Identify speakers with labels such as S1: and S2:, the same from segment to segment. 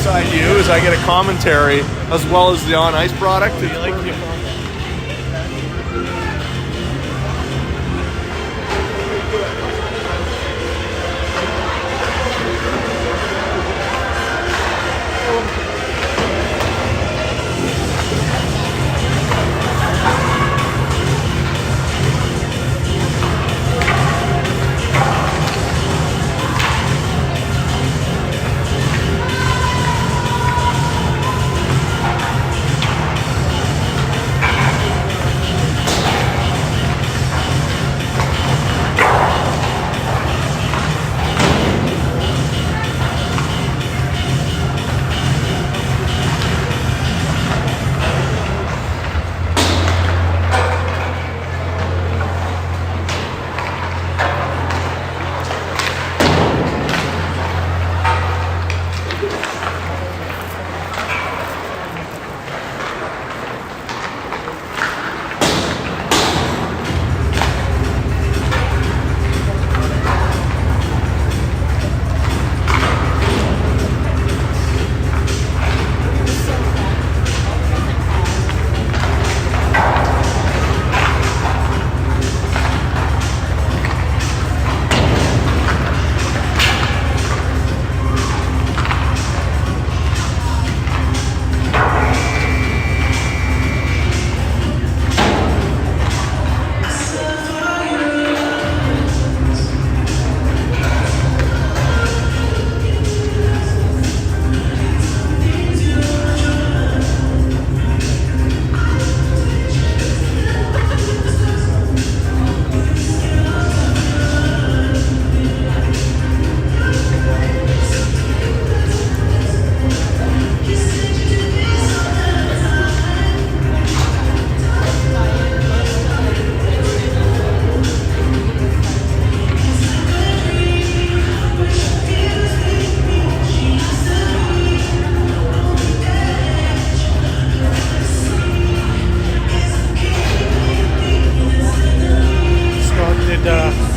S1: I do is I get a commentary as well as the on ice product.
S2: Do you like your phone?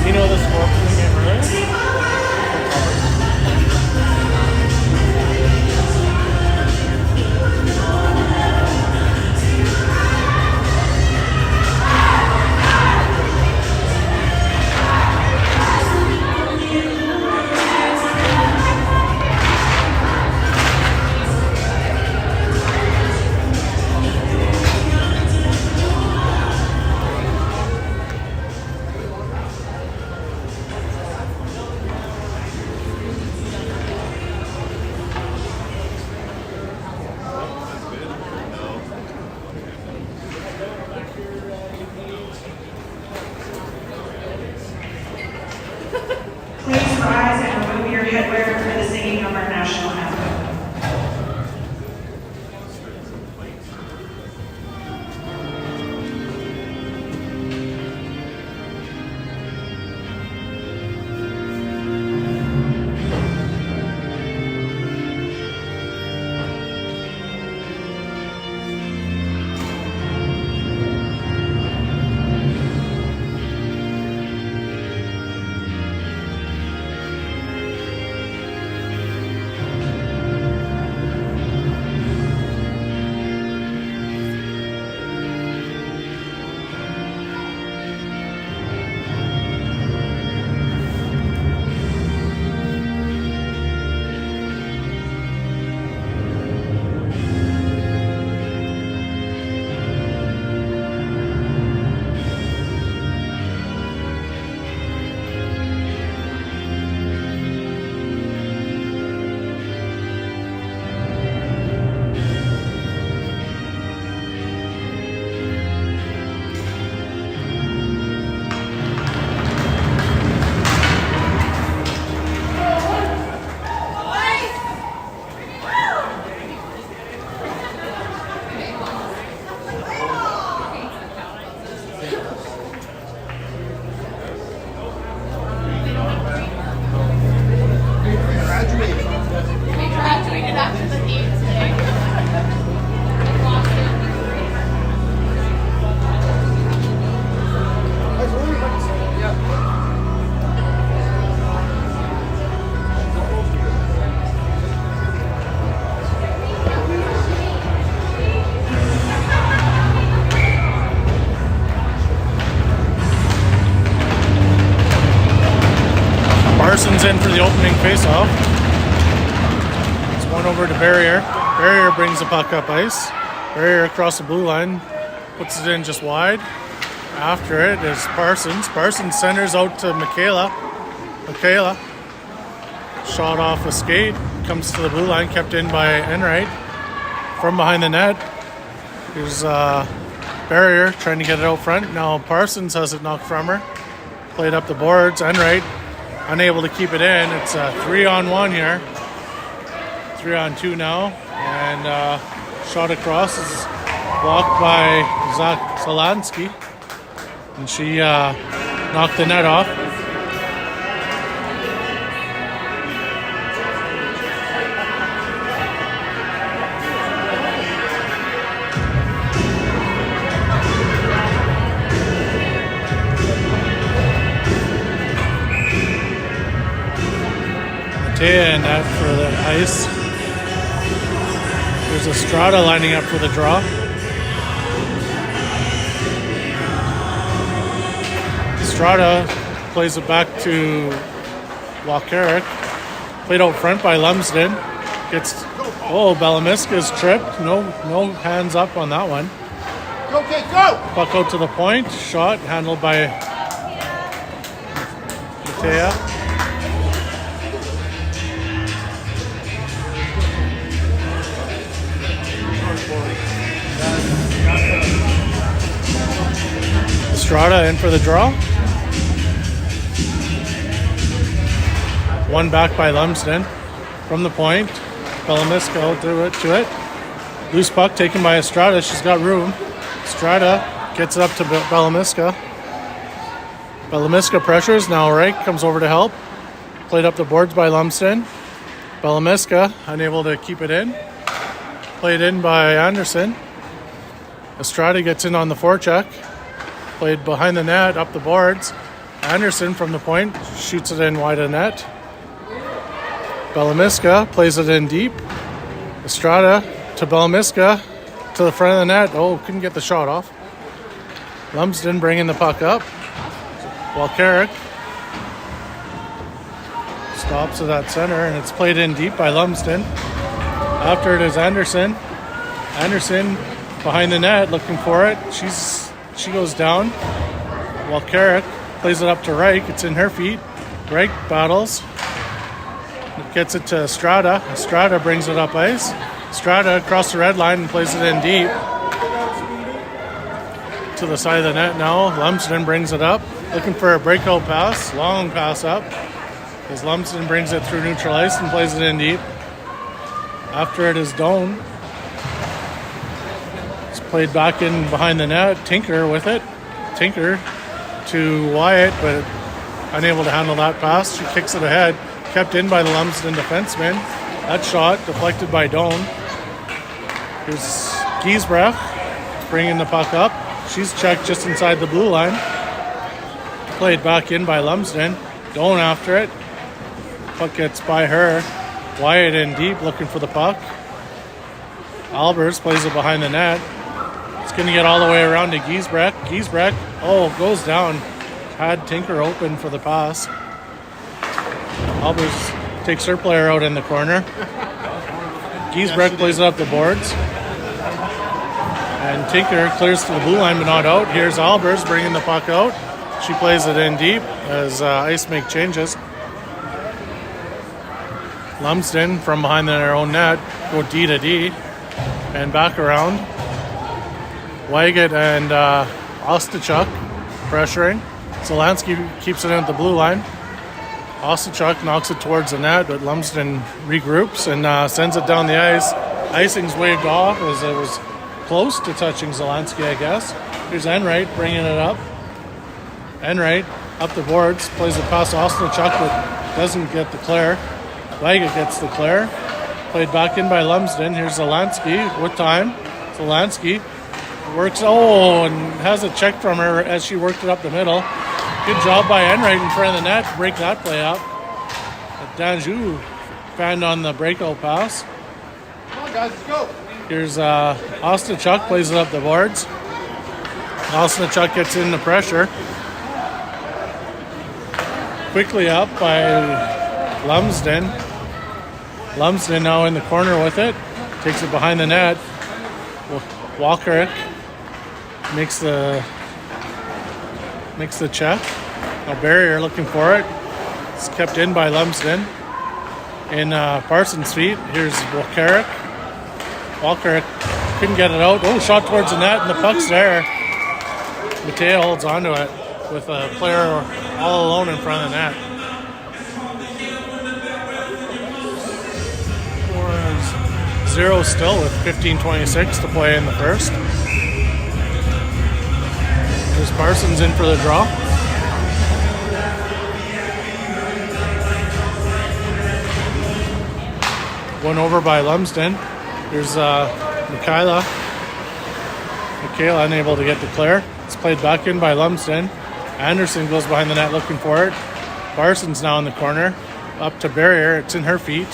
S2: You know the smoke from the camera?
S3: Please rise and remove your headwear for the singing of our national anthem.
S2: opening faceoff. It's one over to Barrier. Barrier brings the puck up ice. Barrier across the blue line, puts it in just wide. After it is Parsons. Parsons centers out to Michaela. Michaela, shot off a skate, comes to the blue line, kept in by Enright. From behind the net, here's Barrier trying to get it out front. Now Parsons has it knocked from her. Played up the boards. Enright unable to keep it in. It's a 3-on-1 here. 3-on-2 now. And shot across is blocked by Zach Zelansky. And she knocked the net off. And that for the ice. There's Estrada lining up for the draw. Estrada plays it back to Walkeric. Played out front by Lumsden. Gets Belamiska's tripped. No hands up on that one.
S4: Okay, go!
S2: Puck out to the point. Shot handled by Matea. Estrada in for the draw. One back by Lumsden. From the point, Belamiska will do it to it. Loose puck taken by Estrada. She's got room. Estrada gets it up to Belamiska. Belamiska pressures. Now Reich comes over to help. Played up the boards by Lumsden. Belamiska unable to keep it in. Played in by Anderson. Estrada gets in on the forecheck. Played behind the net, up the boards. Anderson from the point shoots it in wide of net. Belamiska plays it in deep. Estrada to Belamiska to the front of the net. Oh, couldn't get the shot off. Lumsden bringing the puck up. Walkeric stops at that center, and it's played in deep by Lumsden. After it is Anderson. Anderson behind the net looking for it. She goes down. Walkeric plays it up to Reich. It's in her feet. Reich battles. Gets it to Estrada. Estrada brings it up ice. Estrada across the red line and plays it in deep. To the side of the net now. Lumsden brings it up. Looking for a breakout pass. Long pass up. As Lumsden brings it through neutral ice and plays it in deep. After it is Doan. It's played back in behind the net. Tinker with it. Tinker to Wyatt, but unable to handle that pass. She kicks it ahead. Kept in by the Lumsden defenseman. That shot deflected by Doan. Here's Giesbrecht bringing the puck up. She's checked just inside the blue line. Played back in by Lumsden. Doan after it. Puck gets by her. Wyatt in deep looking for the puck. Albers plays it behind the net. It's going to get all the way around to Giesbrecht. Giesbrecht, goes down. Had Tinker open for the pass. Albers takes her player out in the corner. Giesbrecht plays it up the boards. And Tinker clears to the blue line but not out. Here's Albers bringing the puck out. She plays it in deep as ice make changes. Lumsden from behind their own net go D to D and back around. Waggett and Ostachuk pressuring. Zelansky keeps it in at the blue line. Ostachuk knocks it towards the net, but Lumsden regroups and sends it down the ice. Icing's waved off as it was close to touching Zelansky, I guess. Here's Enright bringing it up. Enright up the boards, plays it past Ostachuk, but doesn't get the clear. Waggett gets the clear. Played back in by Lumsden. Here's Zelansky with time. Zelansky works, and has a check from her as she worked it up the middle. Good job by Enright in front of the net to break that play up. But Danjou found on the breakout pass.
S4: Come on, guys, let's go.
S2: Here's Ostachuk plays it up the boards. Ostachuk gets in the pressure. Quickly up by Lumsden. Lumsden now in the corner with it. Takes it behind the net. Walker makes the check. Now Barrier looking for it. It's kept in by Lumsden. In Parsons' feet, here's Walker. Walker couldn't get it out. Oh, shot towards the net, and the puck's there. Mattea holds onto it with a player all alone in front of the net. 4-0 still with 15:26 to play in the first. There's Parsons in for the draw. One over by Lumsden. Here's Michaela unable to get the clear. It's played back in by Lumsden. Anderson goes behind the net looking for it. Parsons now in the corner. Up to Barrier. It's in her feet.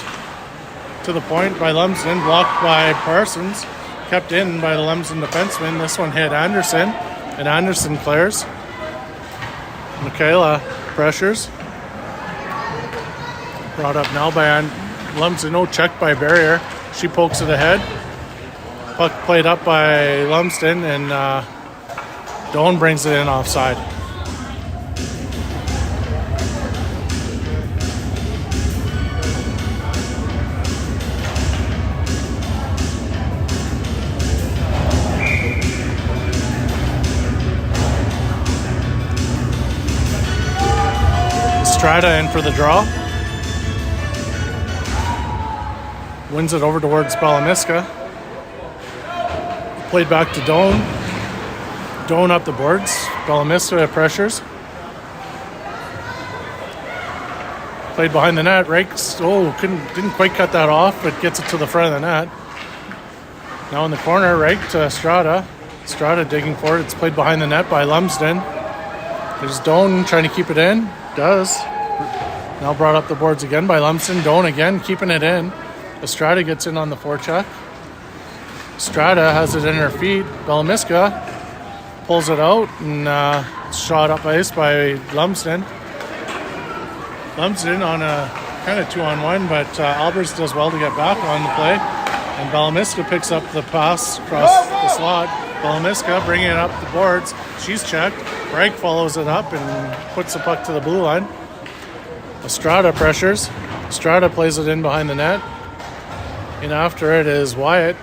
S2: To the point by Lumsden. Blocked by Parsons. Kept in by the Lumsden defenseman. This one hit Anderson. And Anderson clears. Michaela pressures. Brought up now by Lumsden. No check by Barrier. She pokes it ahead. Puck played up by Lumsden, and Doan brings it in offside. Strata in for the draw. Wins it over towards Balamiska. Played back to Doan. Doan up the boards. Balamiska pressures. Played behind the net. Rakes. Didn't quite cut that off, but gets it to the front of the net. Now in the corner, right to Strata. Strata digging for it. It's played behind the net by Lumsden. There's Doan trying to keep it in. Does. Now brought up the boards again by Lumsden. Doan again keeping it in. Estrada gets in on the forecheck. Estrada has it in her feet. Balamiska pulls it out and shot up ice by Lumsden. Lumsden on a kind of 2-on-1, but Alberts does well to get back on the play. And Balamiska picks up the pass across the slot. Balamiska bringing it up the boards. She's checked. Reich follows it up and puts the puck to the blue line. Estrada pressures. Estrada plays it in behind the net. And after it is Wyatt.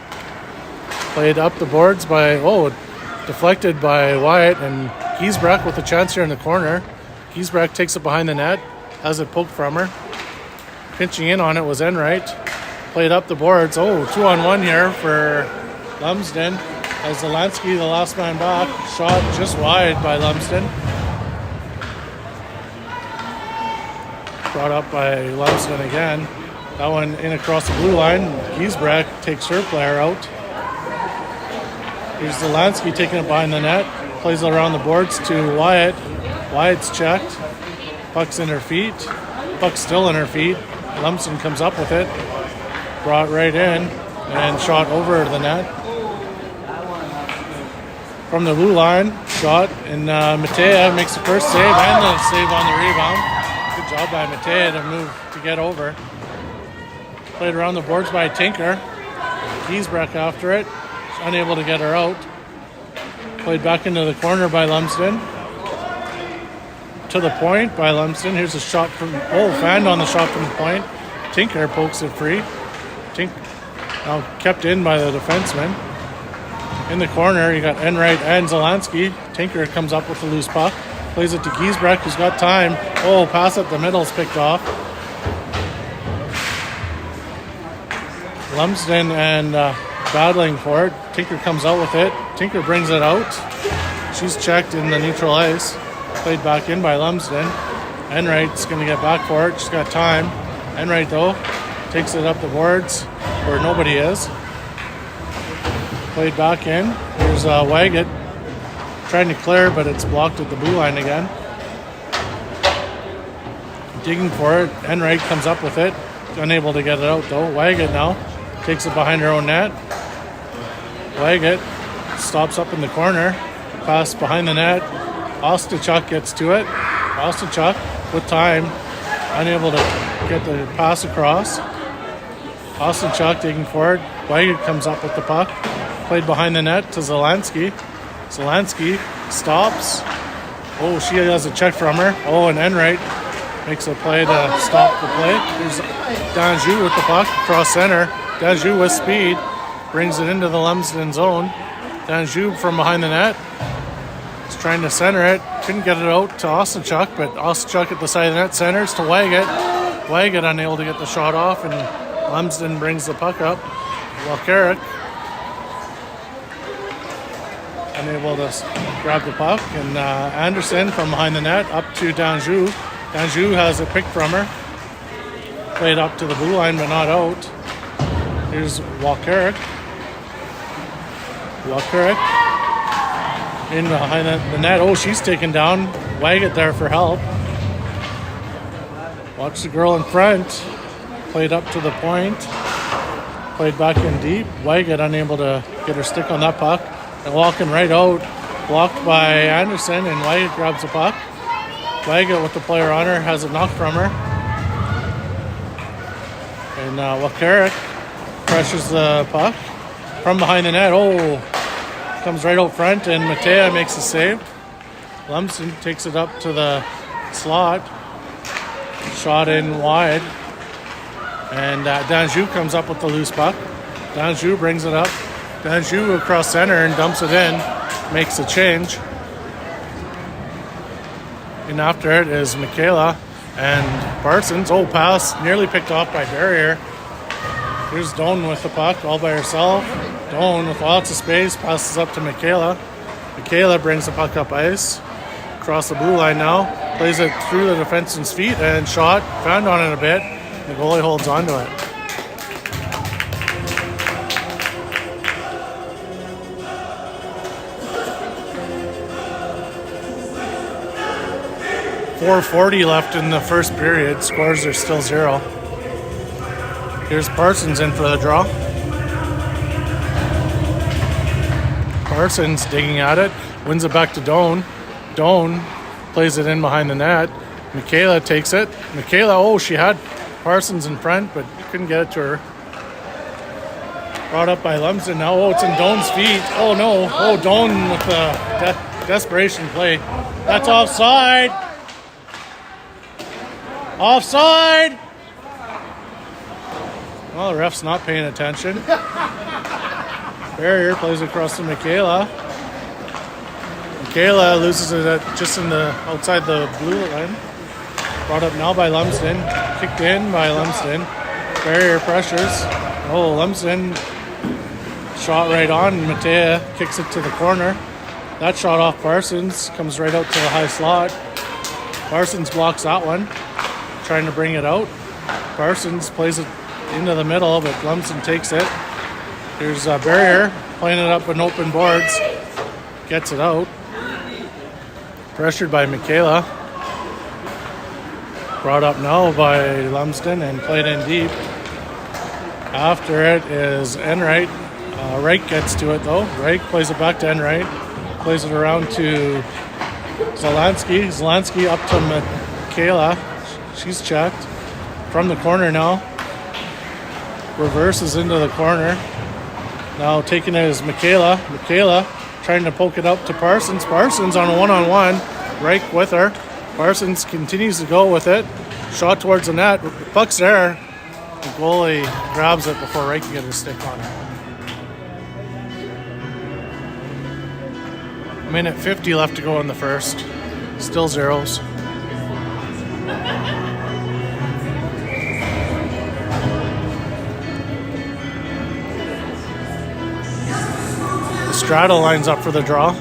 S2: Played up the boards by, deflected by Wyatt, and Giesbrecht with a chance here in the corner. Giesbrecht takes it behind the net, has it poked from her. Pinching in on it was Enright. Played up the boards. 2-on-1 here for Lumsden. As Zelansky, the last man back, shot just wide by Lumsden. Brought up by Lumsden again. That one in across the blue line. Giesbrecht takes her player out. Here's Zelansky taking it behind the net. Plays it around the boards to Wyatt. Wyatt's checked. Puck's in her feet. Puck's still in her feet. Lumsden comes up with it. Brought right in and shot over the net. From the blue line, shot, and Mattea makes the first save and the save on the rebound. Good job by Mattea to move to get over. Played around the boards by Tinker. Giesbrecht after it. Unable to get her out. Played back into the corner by Lumsden. To the point by Lumsden. Here's a shot from... fanned on the shot from the point. Tinker pokes it free. Now kept in by the defenseman. In the corner, you got Enright and Zelansky. Tinker comes up with the loose puck. Plays it to Giesbrecht, who's got time. Pass up the middle is picked off. Lumsden and battling for it. Tinker comes out with it. Tinker brings it out. She's checked in the neutral ice. Played back in by Lumsden. Enright's going to get back for it. She's got time. Enright, though, takes it up the boards where nobody is. Played back in. Here's Waggett trying to clear, but it's blocked at the blue line again. Digging for it. Enright comes up with it. Unable to get it out, though. Waggett now takes it behind her own net. Waggett stops up in the corner. Pass behind the net. Ostachuk gets to it. Ostachuk with time. Unable to get the pass across. Austin Chuck taking forward. Weigand comes up with the puck. Played behind the net to Zelansky. Zelansky stops. Oh, she has a check from her. Oh, and Enright makes a play to stop the play. There's Danjou with the puck across center. Danjou with speed brings it into the Lumsden zone. Danjou from behind the net is trying to center it. Couldn't get it out to Ostenchuk, but Ostenchuk at the side of the net centers to Waggett. Waggett unable to get the shot off, and Lumsden brings the puck up. Walkerick unable to grab the puck, and Anderson from behind the net up to Danjou. Danjou has it picked from her. Played up to the blue line, but not out. Here's Walkerick. Walkerick in behind the net. Oh, she's taken down. Waggett there for help. Watch the girl in front. Played up to the point. Played back in deep. Waggett unable to get her stick on that puck. And walking right out. Blocked by Anderson, and Waggett grabs the puck. Waggett with the player on her has it knocked from her. And Walkerick pressures the puck from behind the net. Oh, comes right out front, and Matea makes a save. Lumsden takes it up to the slot. Shot in wide. And Danjou comes up with the loose puck. Danjou brings it up. Danjou across center and dumps it in. Makes a change. And after it is Michaela and Parsons. Oh, pass nearly picked off by Barrier. Here's Doan with the puck all by herself. Doan with lots of space passes up to Michaela. Michaela brings the puck up ice. Across the blue line now. Plays it through the defenseman's feet and shot. Found on it a bit. The goalie holds on to it. .440 left in the first period. Scores are still 0. Here's Parsons in for the draw. Parsons digging at it. Wins it back to Doan. Doan plays it in behind the net. Michaela takes it. Michaela, oh, she had Parsons in front, but couldn't get it to her. Brought up by Lumsden now. Oh, it's in Doan's feet. Oh, no. Oh, Doan with the desperation play. That's offside. Offside! Well, the ref's not paying attention. Barrier plays across to Michaela. Michaela loses it just in the outside the blue line. Brought up now by Lumsden. Kicked in by Lumsden. Barrier pressures. Oh, Lumsden shot right on. Matea kicks it to the corner. That shot off Parsons. Comes right out to the high slot. Parsons blocks that one. Trying to bring it out. Parsons plays it into the middle, but Lumsden takes it. Here's Barrier playing it up in open boards. Gets it out. Pressured by Michaela. Brought up now by Lumsden and played in deep. After it is Enright. Reich gets to it though. Reich plays it back to Enright. Plays it around to Zelansky. Zelansky up to Michaela. She's checked. From the corner now. Reverses into the corner. Now taking it is Michaela. Michaela trying to poke it up to Parsons. Parsons on a one-on-one. Reich with her. Parsons continues to go with it. Shot towards the net. The puck's there. The goalie grabs it before Reich can get his stick on it. Minute 50 left to go in the first. Still zeros. Estrada lines up for the draw.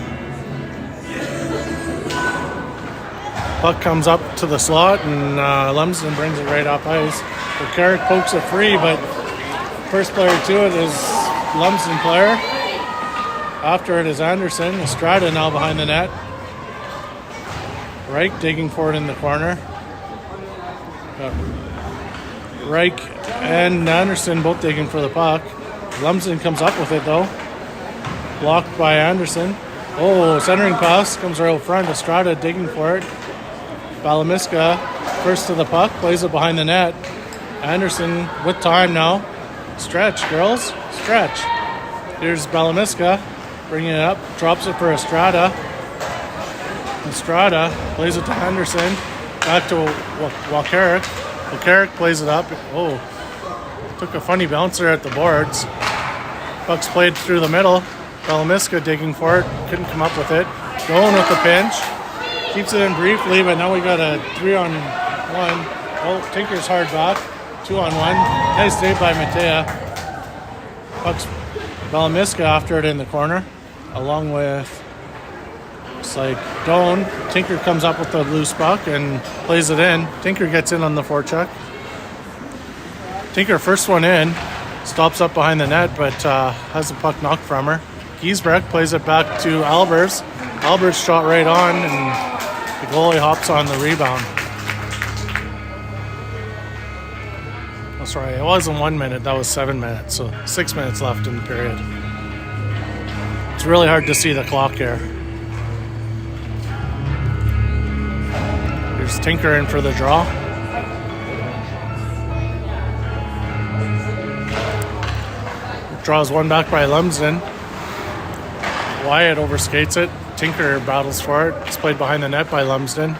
S2: Puck comes up to the slot, and Lumsden brings it right up ice. The Carrick pokes it free, but first player to it is Lumsden player. After it is Anderson. Estrada now behind the net. Reich digging for it in the corner. Reich and Anderson both digging for the puck. Lumsden comes up with it though. Blocked by Anderson. Oh, centering pass comes right out front. Estrada digging for it. Balamiska first to the puck, plays it behind the net. Anderson with time now. Stretch, girls, stretch. Here's Belamiska, bringing it up, drops it for Estrada. Estrada plays it to Henderson, back to Walkeric. Walkeric plays it up. Oh, took a funny bouncer at the boards. Puck's played through the middle. Belamiska digging for it, couldn't come up with it. Going with the pinch. Keeps it in briefly, but now we got a 3-on-1. Oh, Tinker's hard back. 2-on-1. Nice save by Matea. Puck's Belamiska after it in the corner, along with, looks like Doan. Tinker comes up with the loose puck and plays it in. Tinker gets in on the forecheck. Tinker first one in, stops up behind the net, but has the puck knocked from her. Giesbrecht plays it back to Albers. Albers shot right on, and the goalie hops on the rebound. Oh, sorry, it wasn't 1 minute, that was 7 minutes, so 6 minutes left in the period. It's really hard to see the clock here. Here's Tinker in for the draw. Draws one back by Lumsden. Wyatt overskates it. Tinker battles for it. It's played behind the net by Lumsden.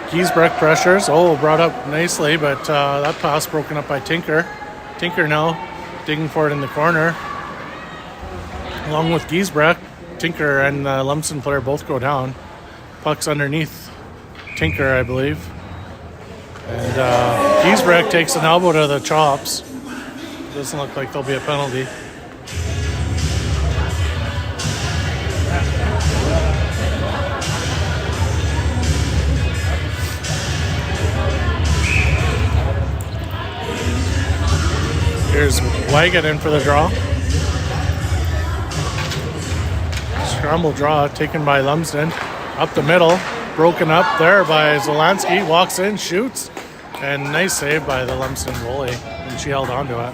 S2: Giesbrecht pressures. Oh, brought up nicely, but that pass broken up by Tinker. Tinker now digging for it in the corner. Along with Giesbrecht, Tinker and the Lumsden player both go down. Puck's underneath Tinker, I believe. And Giesbrecht takes an elbow to the chops. Doesn't look like there'll be a penalty. Here's Wagon in for the draw. Scramble draw taken by Lumsden. Up the middle. Broken up there by Zelansky. Walks in, shoots. And nice save by the Lumsden goalie. And she held on to it.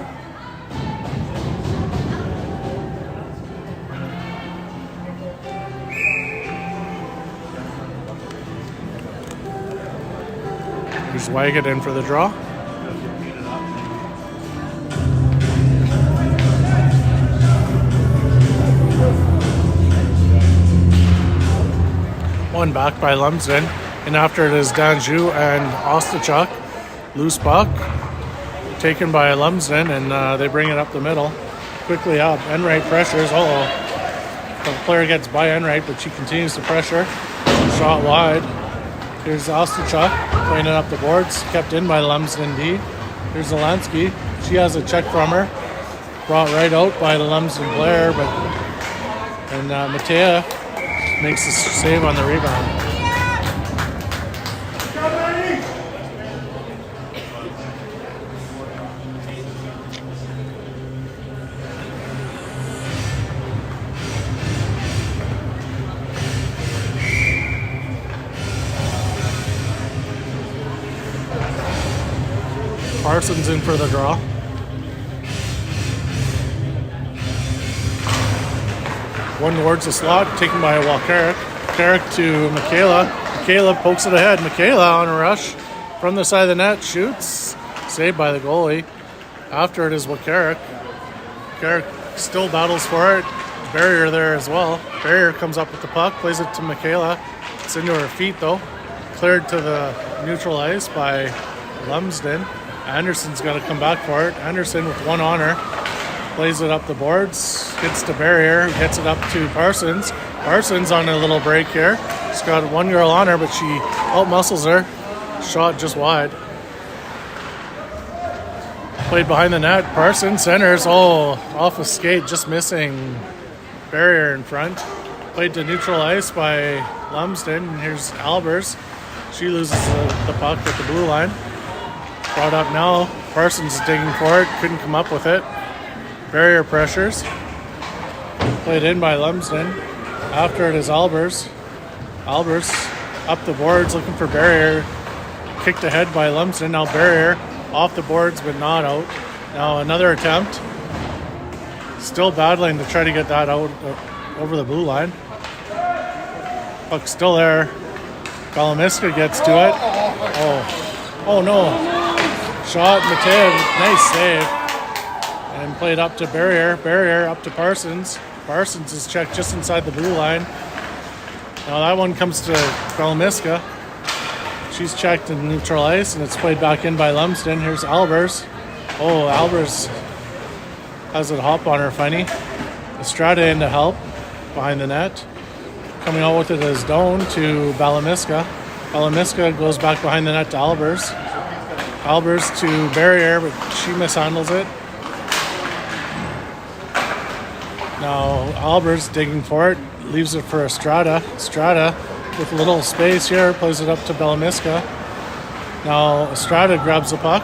S2: Here's Wagon in for the draw. One back by Lumsden, and after it is Danjou and Ostachuk. Loose puck taken by Lumsden, and they bring it up the middle. Quickly up, Enright pressures. The player gets by Enright, but she continues to pressure. Shot wide. Here's Ostachuk playing it up the boards, kept in by Lumsden D. Here's Zelansky. She has a check from her, brought right out by the Lumsden player, and Matea makes the save on the rebound. Parsons in for the draw. One towards the slot, taken by Walkeric. Walkeric to Michaela. Michaela pokes it ahead. Michaela on a rush from the side of the net, shoots. Saved by the goalie. After it is Walkeric. Walkeric still battles for it. Barrier there as well. Barrier comes up with the puck, plays it to Michaela. It's into her feet though. Cleared to the neutral ice by Lumsden. Anderson's got to come back for it. Anderson with one on her. Plays it up the boards. Gets to Barrier. Gets it up to Parsons. Parsons on a little break here. She's got one girl on her, but she out-muscles her. Shot just wide. Played behind the net. Parsons centers. Oh, off a skate. Just missing Barrier in front. Played to neutral ice by Lumsden. And here's Albers. She loses the puck at the blue line. Brought up now. Parsons is digging for it. Couldn't come up with it. Barrier pressures. Played in by Lumsden. After it is Albers. Albers up the boards looking for Barrier. Kicked ahead by Lumsden. Now Barrier off the boards but not out. Now another attempt. Still battling to try to get that out over the blue line. Puck's still there. Belamiska gets to it. Oh no. Shot, Matev, nice save. And played up to Barrier. Barrier up to Parsons. Parsons is checked just inside the blue line. Now that one comes to Belamiska. She's checked in neutral ice, and it's played back in by Lumsden. Here's Albers. Oh, Albers has it hop on her funny. Estrada in to help behind the net. Coming out with it is Doan to Belamiska. Belamiska goes back behind the net to Albers. Albers to Barrier, but she mishandles it. Now Albers digging for it, leaves it for Estrada. Estrada with a little space here, plays it up to Belamiska. Now Estrada grabs the puck.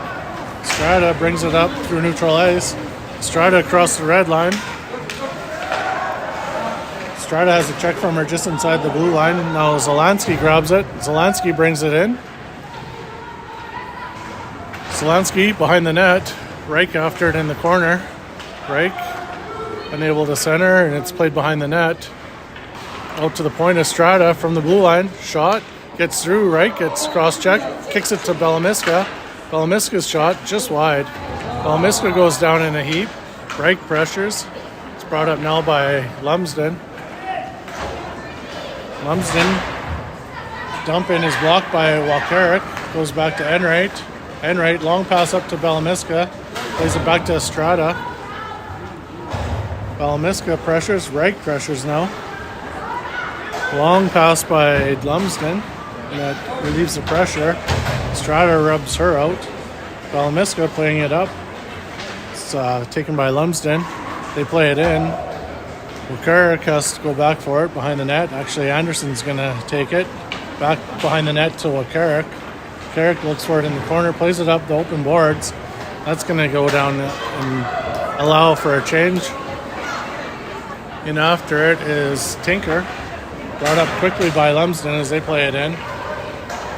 S2: Estrada brings it up through neutral ice. Estrada across the red line. Estrada has a check from her just inside the blue line. Now Zelansky grabs it. Zelansky brings it in. Zelansky behind the net. Reich after it in the corner. Reich unable to center, and it's played behind the net. Out to the point, Estrada from the blue line. Shot, gets through, Reich gets cross-check, kicks it to Belamiska. Belamiska's shot, just wide. Belamiska goes down in a heap. Reich pressures. It's brought up now by Lumsden. Lumsden, dump in is blocked by Walkeric. Goes back to Enright. Enright, long pass up to Belamiska. Plays it back to Estrada. Belamiska pressures. Reich pressures now. Long pass by Lumsden. And that relieves the pressure. Estrada rubs her out. Belamiska playing it up. It's taken by Lumsden. They play it in. Walkeric has to go back for it behind the net. Actually, Anderson's going to take it. Back behind the net to Walkeric. Walkeric looks for it in the corner, plays it up the open boards. That's going to go down and allow for a change. In after it is Tinker. Brought up quickly by Lumsden as they play it in.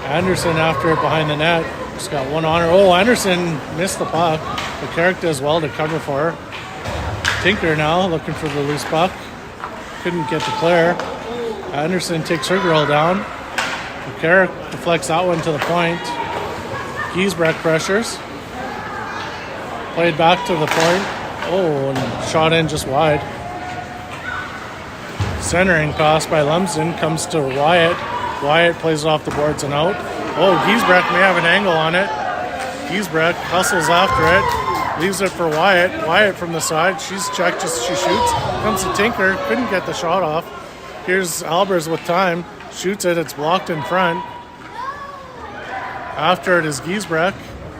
S2: Anderson after it behind the net. Just got one on her. Oh, Anderson missed the puck. Walkeric does well to cover for her. Tinker now looking for the loose puck. Couldn't get to Claire. Anderson takes her girl down. Walkeric deflects that one to the point. Giesbrecht pressures. Played back to the point. Oh, and shot in just wide. Centering pass by Lumsden comes to Wyatt. Wyatt plays it off the boards and out. Oh, Giesbrecht may have an angle on it. Giesbrecht hustles after it. Leaves it for Wyatt. Wyatt from the side. She's checked just as she shoots. Comes to Tinker. Couldn't get the shot off. Here's Albers with time. Shoots it. It's blocked in front. After it is Giesbrecht.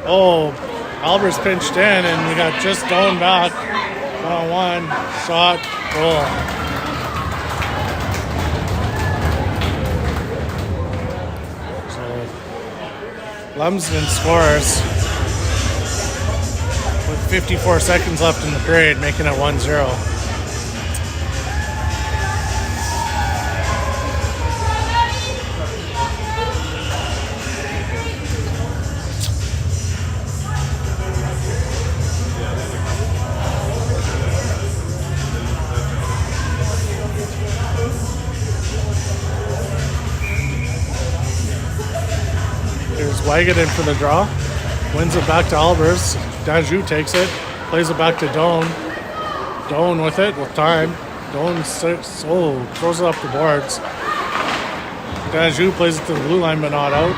S2: Oh, Albers pinched in, and we got just Doan back. 1-on-1. Shot. Goal. Lumsden scores with 54 seconds left in the period, making it 1-0. Waggett in for the draw. Wins it back to Albers. Danjou takes it. Plays it back to Doan. Doan with it with time. Doan throws it up the boards. Danjou plays it to the blue line but not out.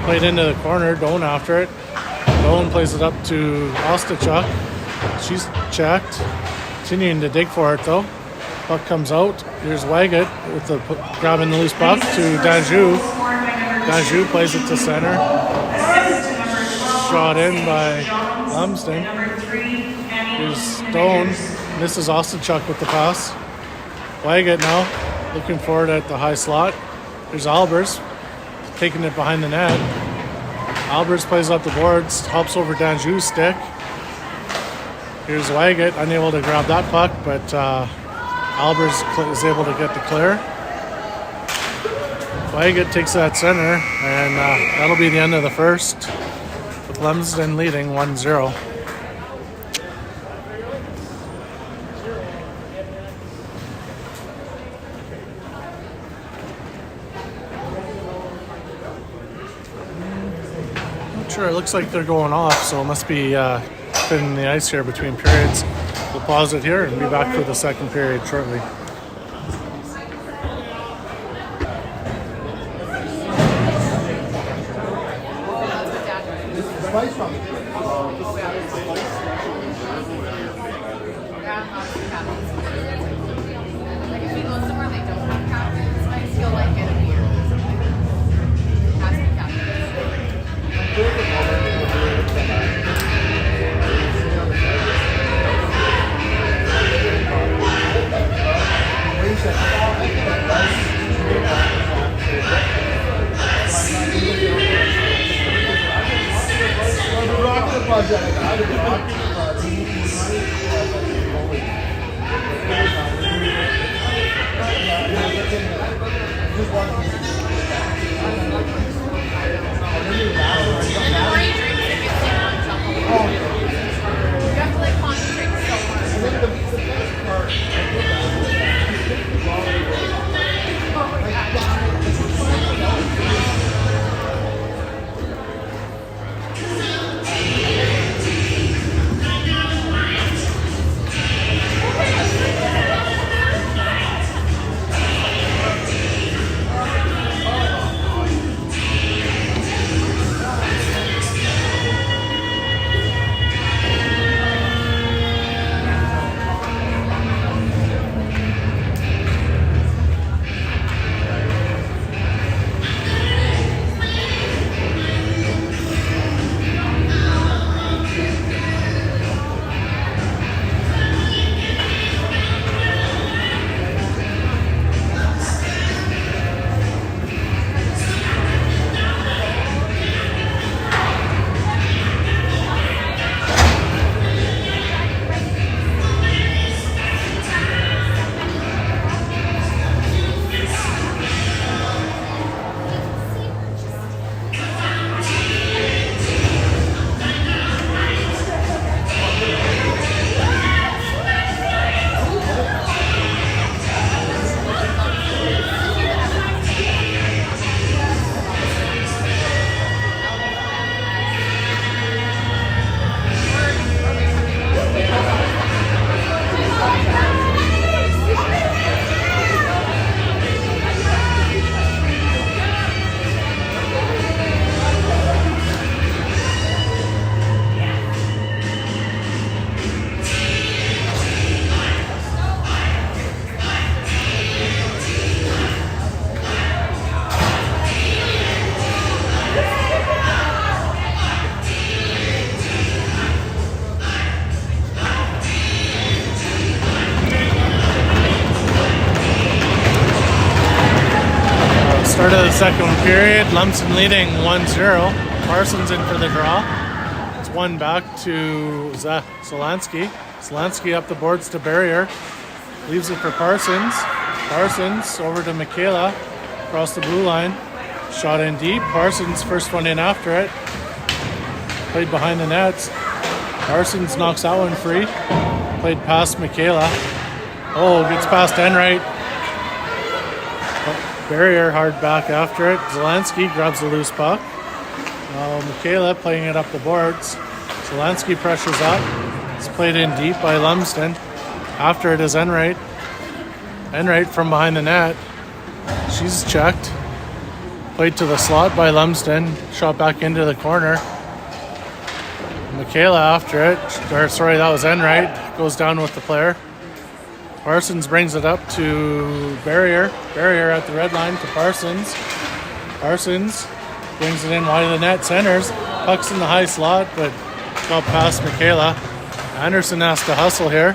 S2: Played into the corner. Doan after it. Doan plays it up to Ostachuk. She's checked. Continuing to dig for it though. Puck comes out. Here's Waggett with the grabbing the loose puck to Danjou. Danjou plays it to center. Shot in by Lumsden. Here's Doan. Misses Ostachuk with the pass. Waggett now looking for it at the high slot. Here's Albers taking it behind the net. Albers plays up the boards, hops over Danjou's stick. Here's Waggett, unable to grab that puck, but Albers is able to get the clear. Waggett takes that center, and that'll be the end of the first, with Lumsden leading 1-0. Sure, it looks like they're going off, so it must be thinning the ice here between periods. We'll pause it here and be back for the second period shortly. Start of the second period, Lumsden leading 1-0. Parsons in for the draw. It's one back to Zelansky. Zelansky up the boards to Barrier. Leaves it for Parsons. Parsons over to Michaela. Across the blue line. Shot in deep. Parsons first one in after it. Played behind the nets. Parsons knocks that one free. Played past Michaela. Oh, gets past Enright. Barrier hard back after it. Zelansky grabs the loose puck. Michaela playing it up the boards. Zelansky pressures up. It's played in deep by Lumsden. After it is Enright. Enright from behind the net. She's checked. Played to the slot by Lumsden. Shot back into the corner. Michaela after it. That was Enright. Goes down with the player. Parsons brings it up to Barrier. Barrier at the red line to Parsons. Parsons brings it in wide of the net. Centers. Puck's in the high slot, but got past Michaela. Anderson has to hustle here.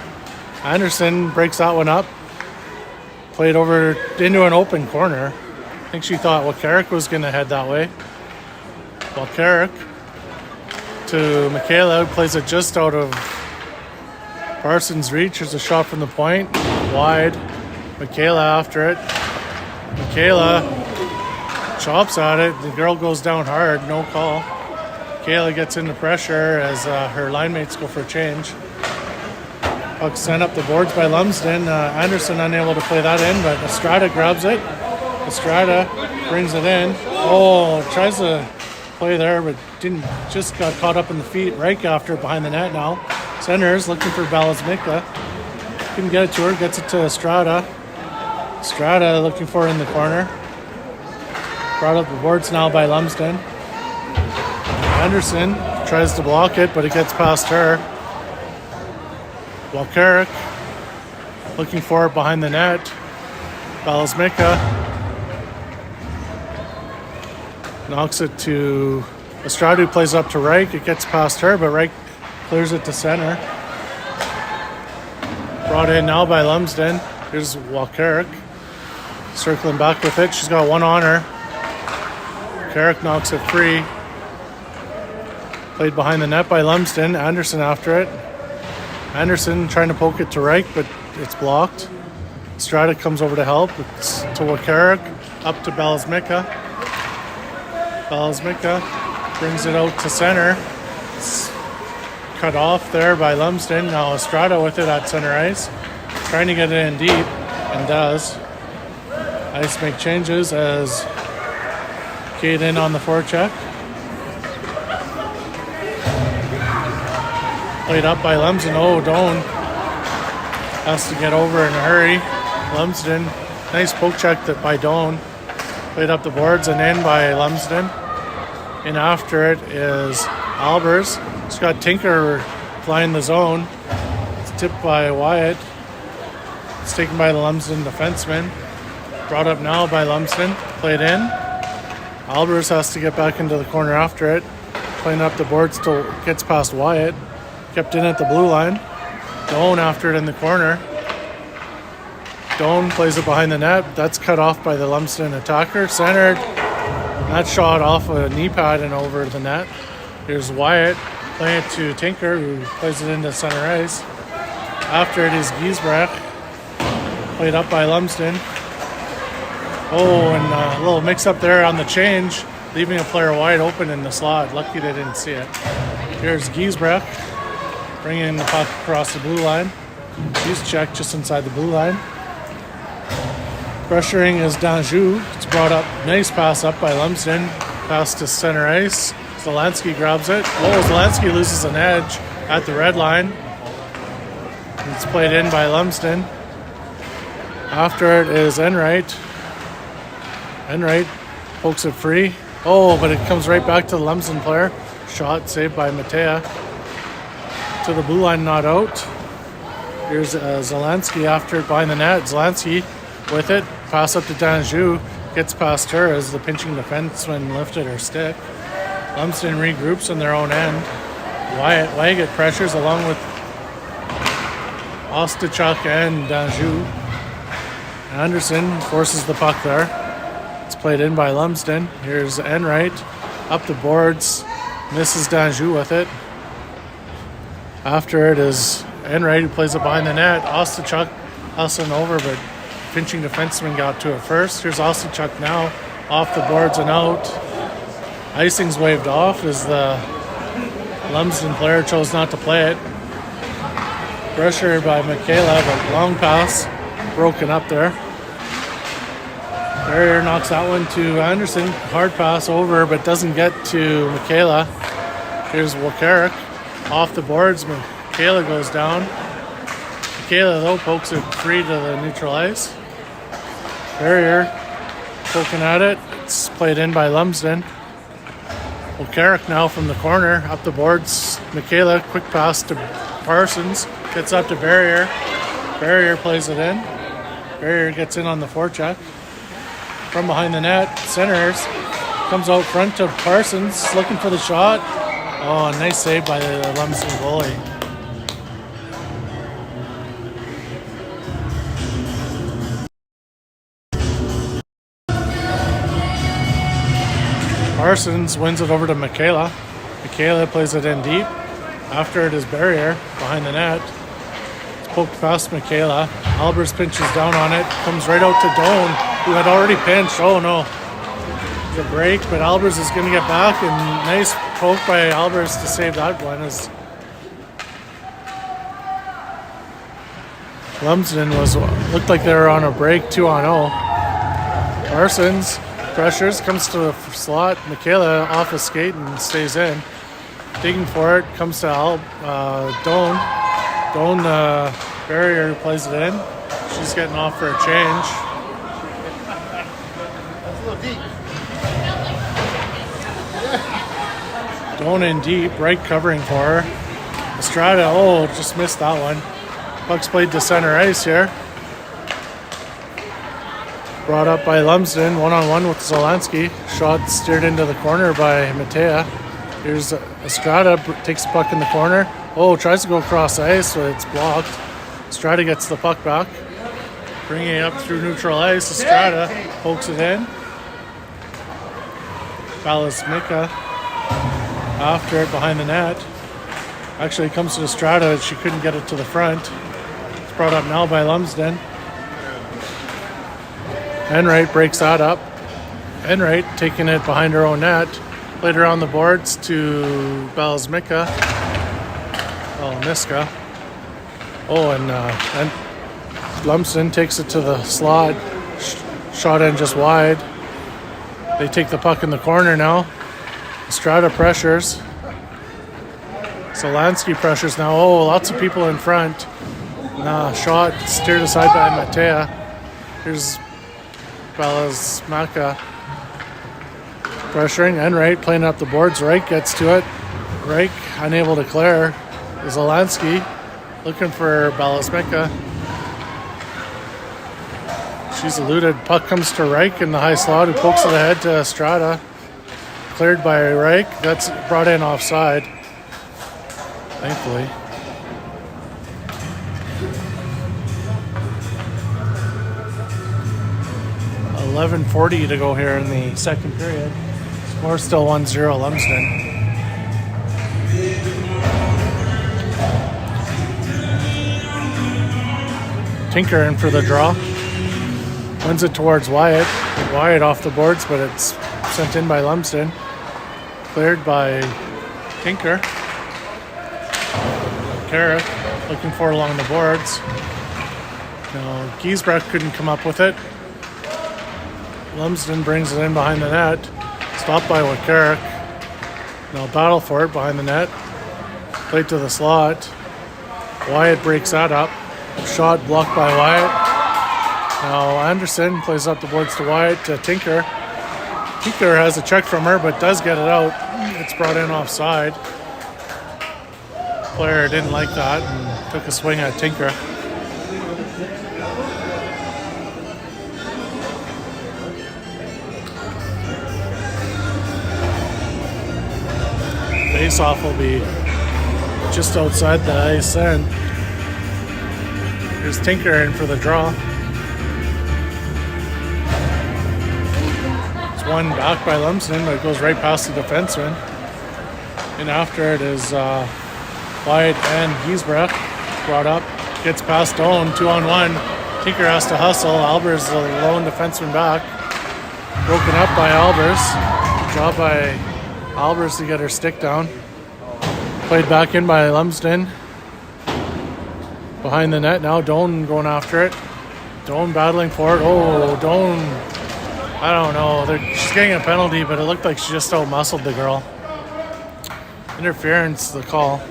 S2: Anderson breaks that one up. Played over into an open corner. I think she thought Carrick was going to head that way. Carrick to Michaela, who plays it just out of Parsons' reach. There's a shot from the point. Wide. Michaela after it. Michaela chops at it. The girl goes down hard. No call. Michaela gets into pressure as her line mates go for a change. Puck sent up the boards by Lumsden. Anderson unable to play that in, but Estrada grabs it. Estrada brings it in. Oh, tries to play there, but just got caught up in the feet right after behind the net now. Centers looking for Balazmika. Couldn't get it to her, gets it to Estrada. Estrada looking for her in the corner. Brought up the boards now by Lumsden. Anderson tries to block it, but it gets past her. Walkerik looking for it behind the net. Balazmika knocks it to Estrada, who plays up to Reich. It gets past her, but Reich clears it to center. Brought in now by Lumsden. Here's Walkerik circling back with it. She's got one on her. Walkerik knocks it free. Played behind the net by Lumsden. Anderson after it. Anderson trying to poke it to Reich, but it's blocked. Estrada comes over to help. It's to Walkerik. Up to Balazmika. Balazmika brings it out to center. It's cut off there by Lumsden. Now Estrada with it at center ice. Trying to get it in deep, and does. Ice make changes as Kate in on the forecheck. Played up by Lumsden. Oh, Doan has to get over in a hurry. Lumsden, nice poke check by Doan. Played up the boards and in by Lumsden. In after it is Albers. She's got Tinker flying the zone. It's tipped by Wyatt. It's taken by the Lumsden defenseman. Brought up now by Lumsden. Played in. Albers has to get back into the corner after it. Playing up the boards till it gets past Wyatt. Kept in at the blue line. Doan after it in the corner. Doan plays it behind the net. That's cut off by the Lumsden attacker. Centered. That shot off a knee pad and over the net. Here's Wyatt playing it to Tinker, who plays it into center ice. After it is Giesbrecht. Played up by Lumsden. Oh, and a little mix-up there on the change, leaving a player wide open in the slot. Lucky they didn't see it. Here's Giesbrecht bringing the puck across the blue line. He's checked just inside the blue line. Pressuring is Danjou. It's brought up. Nice pass up by Lumsden. Pass to center ice. Zelansky grabs it. Oh, Zelansky loses an edge at the red line. It's played in by Lumsden. After it is Enright. Enright pokes it free. Oh, but it comes right back to the Lumsden player. Shot saved by Matea. To the blue line, not out. Here's Zelansky after it behind the net. Zelansky with it. Pass up to Danjou. Gets past her as the pinching defenseman lifted her stick. Lumsden regroups on their own end. Wyatt pressures along with Ostachuk and Danjou. Anderson forces the puck there. It's played in by Lumsden. Here's Enright. Up the boards. Misses Danjou with it. After it is Enright, who plays it behind the net. Ostachuk hustling over, but pinching defenseman got to it first. Here's Ostachuk now. Off the boards and out. Icing's waved off as the Lumsden player chose not to play it. Pressure by Michaela, but long pass. Broken up there. Barrier knocks that one to Anderson. Hard pass over, but doesn't get to Michaela. Here's Walkerik. Off the boards, Michaela goes down. Michaela, though, pokes it free to the neutral ice. Barrier poking at it. It's played in by Lumsden. Walkerik now from the corner. Up the boards. Michaela, quick pass to Parsons. Gets up to Barrier. Barrier plays it in. Barrier gets in on the forecheck. From behind the net, centers. Comes out front to Parsons, looking for the shot. Oh, nice save by the Lumsden goalie. Parsons wins it over to Michaela. Michaela plays it in deep. After it is Barrier behind the net. It's poked past Michaela. Albers pinches down on it. Comes right out to Doan, who had already pinched. Oh no. The break, but Albers is going to get back, and nice poke by Albers to save that one. As Lumsden looked like they were on a break 2-0. Parsons Pressures, comes to the slot. Michaela off his skate and stays in. Digging for it, comes to Doan. Doan, barrier, plays it in. She's getting off for a change.
S4: That's a little deep.
S2: Doan in deep, right covering for her. Estrada, just missed that one. Puck's played to center ice here. Brought up by Lumsden, one-on-one with Zelansky. Shot steered into the corner by Matea. Here's Estrada, takes the puck in the corner. Tries to go across the ice, but it's blocked. Estrada gets the puck back. Bringing it up through neutral ice. Estrada pokes it in. Balasmika after it behind the net. Actually, it comes to Estrada. She couldn't get it to the front. It's brought up now by Lumsden. Enright breaks that up. Enright taking it behind her own net. Played around the boards to Balasmika. Niska. And Lumsden takes it to the slot. Shot in just wide. They take the puck in the corner now. Estrada pressures. Zelansky pressures now. Lots of people in front. Shot steered aside by Matea. Here's Balasmaka pressuring. Enright playing up the boards. Reich gets to it. Reich unable to clear. Zelansky looking for Balasmika. She's eluded. Puck comes to Reich in the high slot, who pokes it ahead to Estrada. Cleared by Reich. That's brought in offside, thankfully. .11:40 to go here in the second period. Score still 1-0 Lumsden. Tinker in for the draw. Wins it towards Wyatt. Wyatt off the boards, but it's sent in by Lumsden. Cleared by Tinker. Carrick looking for it along the boards. No, Giesbrecht couldn't come up with it. Lumsden brings it in behind the net. Stopped by Carrick. Now battle for it behind the net. Played to the slot. Wyatt breaks that up. Shot blocked by Wyatt. Now Anderson plays up the boards to Wyatt to Tinker. Tinker has a check from her, but does get it out. It's brought in offside. Player didn't like that and took a swing at Tinker. Face-off will be just outside the ice end. Here's Tinker in for the draw. It's one back by Lumsden, but it goes right past the defenseman. And after it is Wyatt and Giesbrecht brought up. Gets past Doan, 2-on-1. Tinker has to hustle. Albers, the lone defenseman back. Broken up by Albers. Job by Albers to get her stick down. Played back in by Lumsden. Behind the net now, Doan going after it. Doan battling for it. Doan, I don't know. She's getting a penalty, but it looked like she just out-muscled the girl. Interference, the call.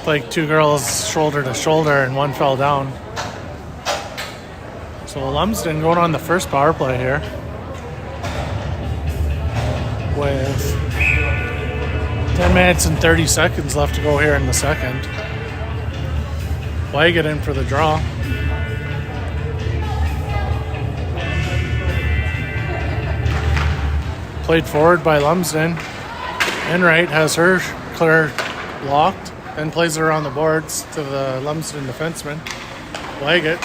S2: Like two girls shoulder to shoulder and one fell down. So Lumsden going on the first power play here. With 10 minutes and 30 seconds left to go here in the second. Wyatt in for the draw. Played forward by Lumsden. Enright has her clear blocked, then plays it around the boards to the Lumsden defenseman. Wyatt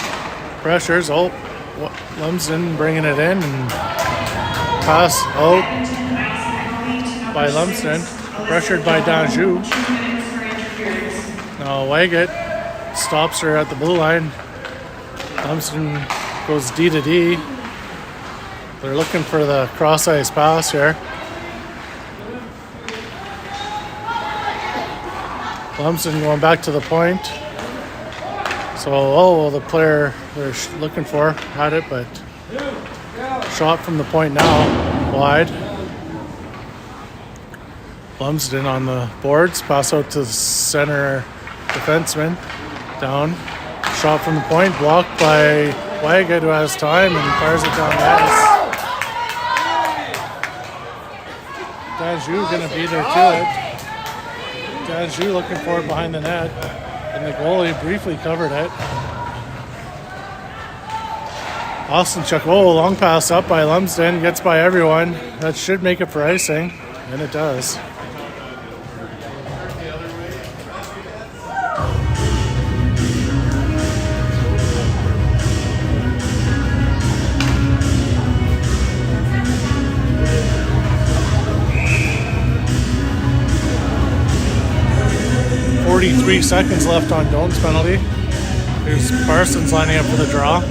S2: pressures. Lumsden bringing it in and pass out by Lumsden. Pressured by Danjou. Now Wyatt stops her at the blue line. Lumsden goes D to D. They're looking for the cross-ice pass here. Lumsden going back to the point. So, the player they're looking for had it, but Shot from the point now, wide. Lumsden on the boards, pass out to the center defenseman, down. Shot from the point, blocked by Wyatt, who has time and fires it down the ice. Danjou gonna be there to it. Danjou looking for it behind the net, and the goalie briefly covered it. Ostenchuk, long pass up by Lumsden, gets by everyone. That should make it for icing, and it does. .43 seconds left on Doan's penalty. Here's Parsons lining up for the draw.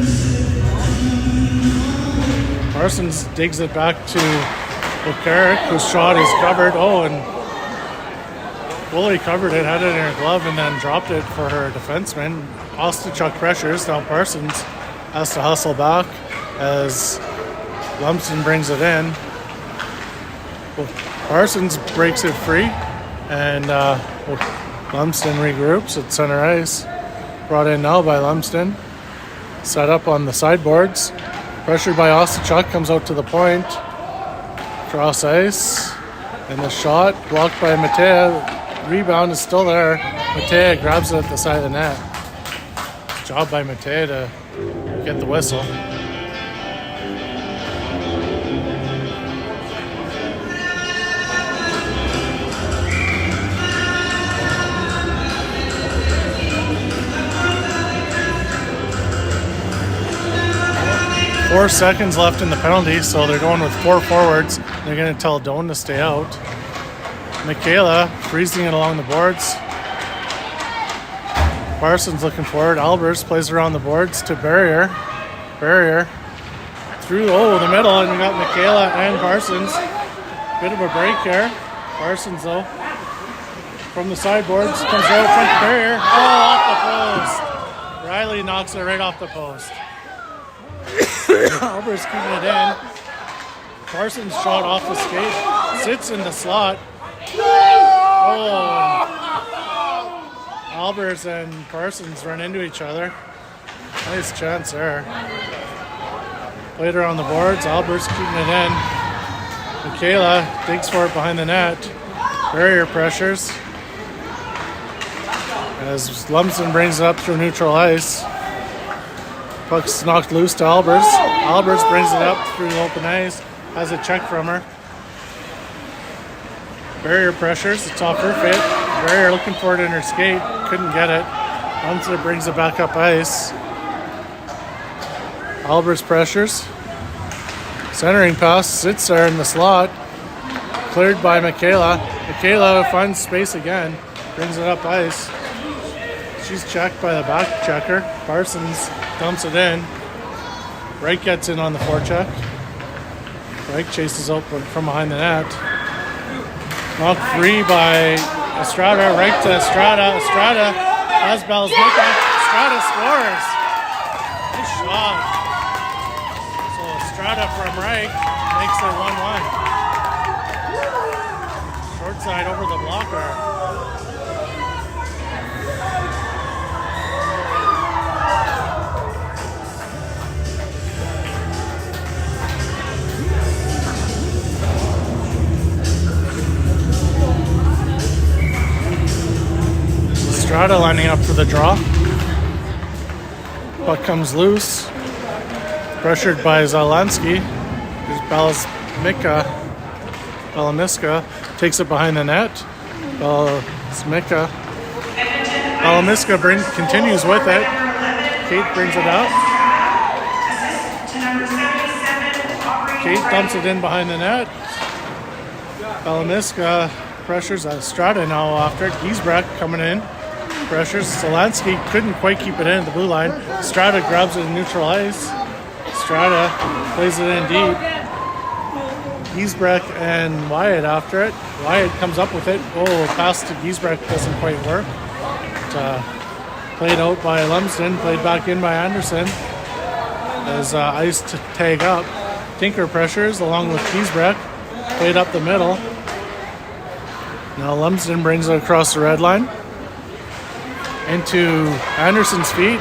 S2: Parsons digs it back to Bukarik, whose shot is covered. And goalie covered it, had it in her glove, and then dropped it for her defenseman. Ostenchuk pressures. Now Parsons has to hustle back as Lumsden brings it in. Parsons breaks it free, and Lumsden regroups at center ice. Brought in now by Lumsden. Set up on the sideboards. Pressured by Ostenchuk, comes out to the point. Cross ice. And the shot blocked by Matea. Rebound is still there. Matea grabs it at the side of the net. Job by Matea to get the whistle. 4 seconds left in the penalty, so they're going with 4 forwards. They're going to tell Doan to stay out. Michaela freezing it along the boards. Parsons looking forward. Albers plays around the boards to Barrier. Barrier through the middle, and we got Michaela and Parsons. Bit of a break here. Parsons though from the sideboards comes out front to Barrier. Off the post. Riley knocks it right off the post. Albers keeping it in. Parsons shot off the skate, sits in the slot. Albers and Parsons run into each other. Nice chance there. Played around the boards. Albers keeping it in. Michaela digs for it behind the net. Barrier pressures as Lumsden brings it up through neutral ice. Puck's knocked loose to Albers. Albers brings it up through open ice. Has a check from her. Barrier pressures. It's off her fit. Barrier looking for it in her skate. Couldn't get it. Lumsden brings it back up ice. Albers pressures. Centering pass. Sits there in the slot. Cleared by Michaela. Michaela finds space again. Brings it up ice. She's checked by the back checker. Parsons dumps it in. Wright gets in on the forecheck. Wright chases out from behind the net. Knocked free by Estrada. Right to Estrada. Estrada has Balznica. Estrada scores. Nice shot. So Estrada from Wright makes it 1-1. Short side over the blocker. Estrada lining up for the draw. Puck comes loose. Pressured by Zalansky. There's Balamiska takes it behind the net. Balamiska continues with it. Kate brings it up. Kate dumps it in behind the net. Balamiska pressures Estrada now after it. Giesbrecht coming in. Pressures. Zalansky couldn't quite keep it in at the blue line. Estrada grabs it in neutral ice. Estrada plays it in deep. Giesbrecht and Wyatt after it. Wyatt comes up with it. Pass to Giesbrecht doesn't quite work. Played out by Lumsden. Played back in by Anderson. As ice to tag up. Tinker pressures along with Giesbrecht. Played up the middle. Now Lumsden brings it across the red line. Into Anderson's feet.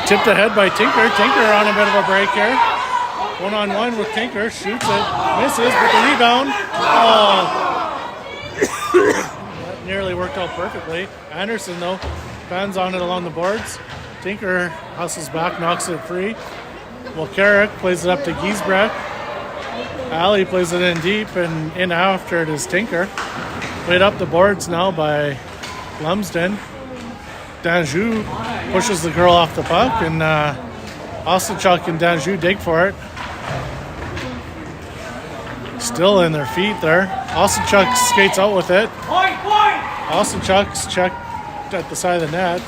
S2: Tipped ahead by Tinker. Tinker on a bit of a break here. One-on-one with Tinker. Shoots it. Misses, but the rebound. Oh. That nearly worked out perfectly. Anderson, though, fans on it along the boards. Tinker hustles back, knocks it free. Well, Carrick plays it up to Giesbrecht. Ali plays it in deep, and in after it is Tinker. Played up the boards now by Lumsden. Danjou pushes the girl off the puck, and Ostachuk and Danjou dig for it. Still in their feet there. Ostachuk skates out with it. Ostachuk's checked at the side of the net.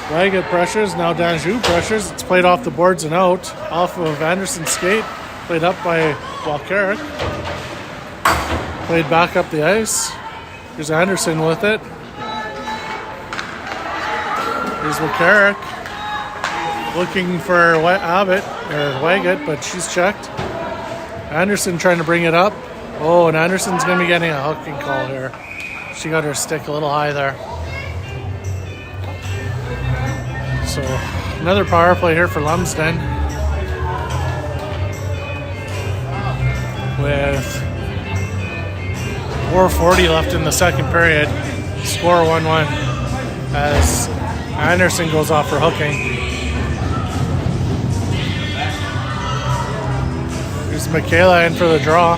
S2: Waggett pressures, now Danjou pressures. It's played off the boards and out. Off of Anderson's skate. Played up by Walcarrick. Played back up the ice. Here's Anderson with it. Here's Walcarrick. Looking for Abbott, or Waggett, but she's checked. Anderson trying to bring it up. Oh, and Anderson's going to be getting a hooking call here. She got her stick a little high there. So, another power play here for Lumsden. With 4:40 left in the second period. Score 1-1 as Anderson goes off for hooking. Here's Michaela in for the draw.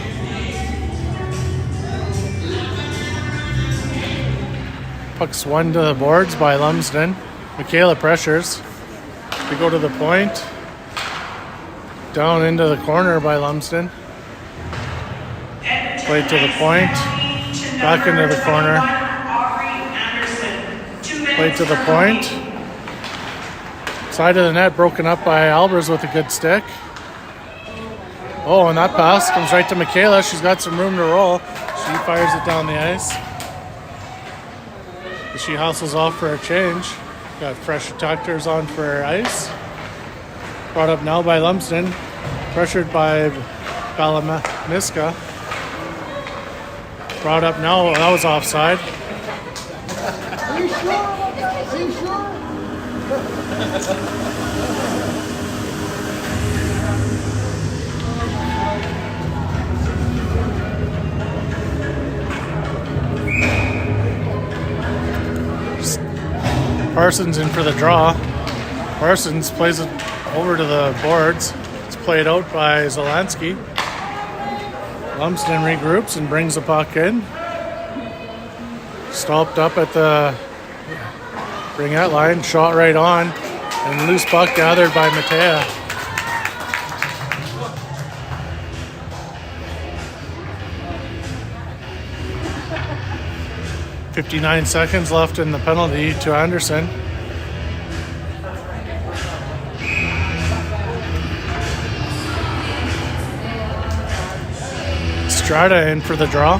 S2: Puck's one to the boards by Lumsden. Michaela pressures. They go to the point. Down into the corner by Lumsden. Played to the point. Back into the corner. Played to the point. Side of the net broken up by Albers with a good stick. Oh, and that pass comes right to Michaela. She's got some room to roll. She fires it down the ice. She hustles off for a change. Got fresh attackers on for ice. Brought up now by Lumsden. Pressured by Balamiska. Brought up now. That was offside.
S4: Are you sure? Are you sure?
S2: Parsons in for the draw. Parsons plays it over to the boards. It's played out by Zelansky. Lumsden regroups and brings the puck in. Stopped up at the ringette line, shot right on, and loose puck gathered by Matea. .59 seconds left in the penalty to Anderson. Strata in for the draw.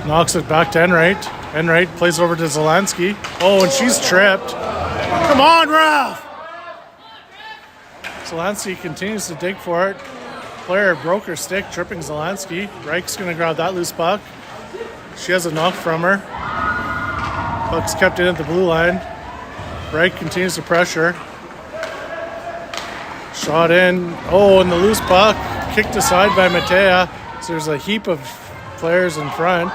S2: Knocks it back to Enright. Enright plays it over to Zelansky. Oh, and she's tripped. Come on, ref! Zelansky continues to dig for it. Player broke her stick, tripping Zelansky. Reich's going to grab that loose puck. She has a knock from her. Puck's kept in at the blue line. Reich continues to pressure. Shot in. Oh, and the loose puck kicked aside by Matea. So there's a heap of players in front.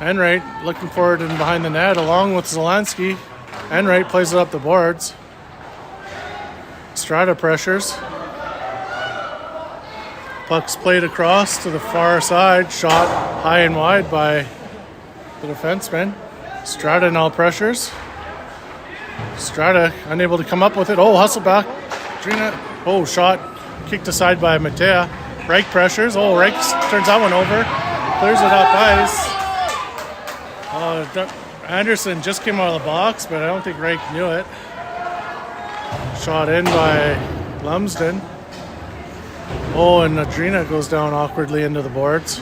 S2: Enright looking forward and behind the net along with Zelansky. Enright plays it up the boards. Strata pressures. Puck's played across to the far side. Shot high and wide by the defenseman. Strata now pressures. Strata unable to come up with it. Oh, hustle back. Drina. Oh, shot kicked aside by Matea. Reich pressures. Oh, Reich turns that one over. Clears it up ice. Anderson just came out of the box, but I don't think Reich knew it. Shot in by Lumsden. Oh, and Adrina goes down awkwardly into the boards.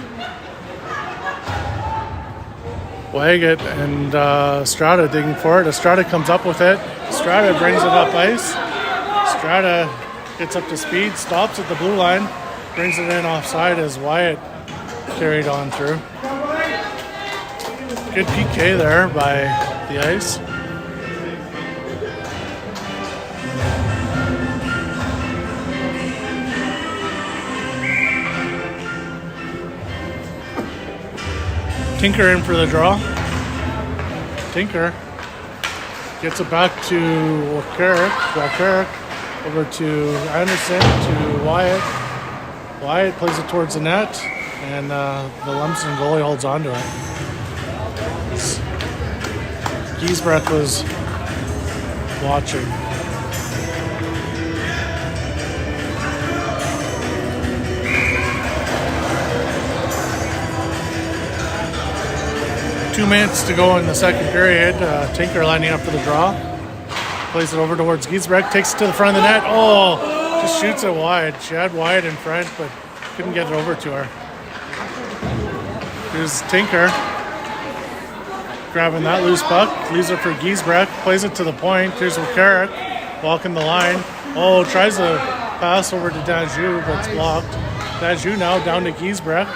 S2: Waggett and Estrada digging for it. Estrada comes up with it. Strata brings it up ice. Strata gets up to speed, stops at the blue line, brings it in offside as Wyatt carried on through. Good PK there by the ice. Tinker in for the draw. Tinker gets it back to Carrick, over to Anderson, to Wyatt. Wyatt plays it towards the net, and the Lumsden goalie holds on to it. Giesbrecht was watching. Two minutes to go in the second period. Tinker lining up for the draw. Plays it over towards Giesbrecht. Takes it to the front of the net. Oh, just shoots it wide. She had Wyatt in front, but couldn't get it over to her. Here's Tinker. Grabbing that loose puck. Leaves it for Giesbrecht. Plays it to the point. Here's Carrick. Walking the line. Oh, tries to pass over to Danjou, but it's blocked. Danjou now down to Giesbrecht.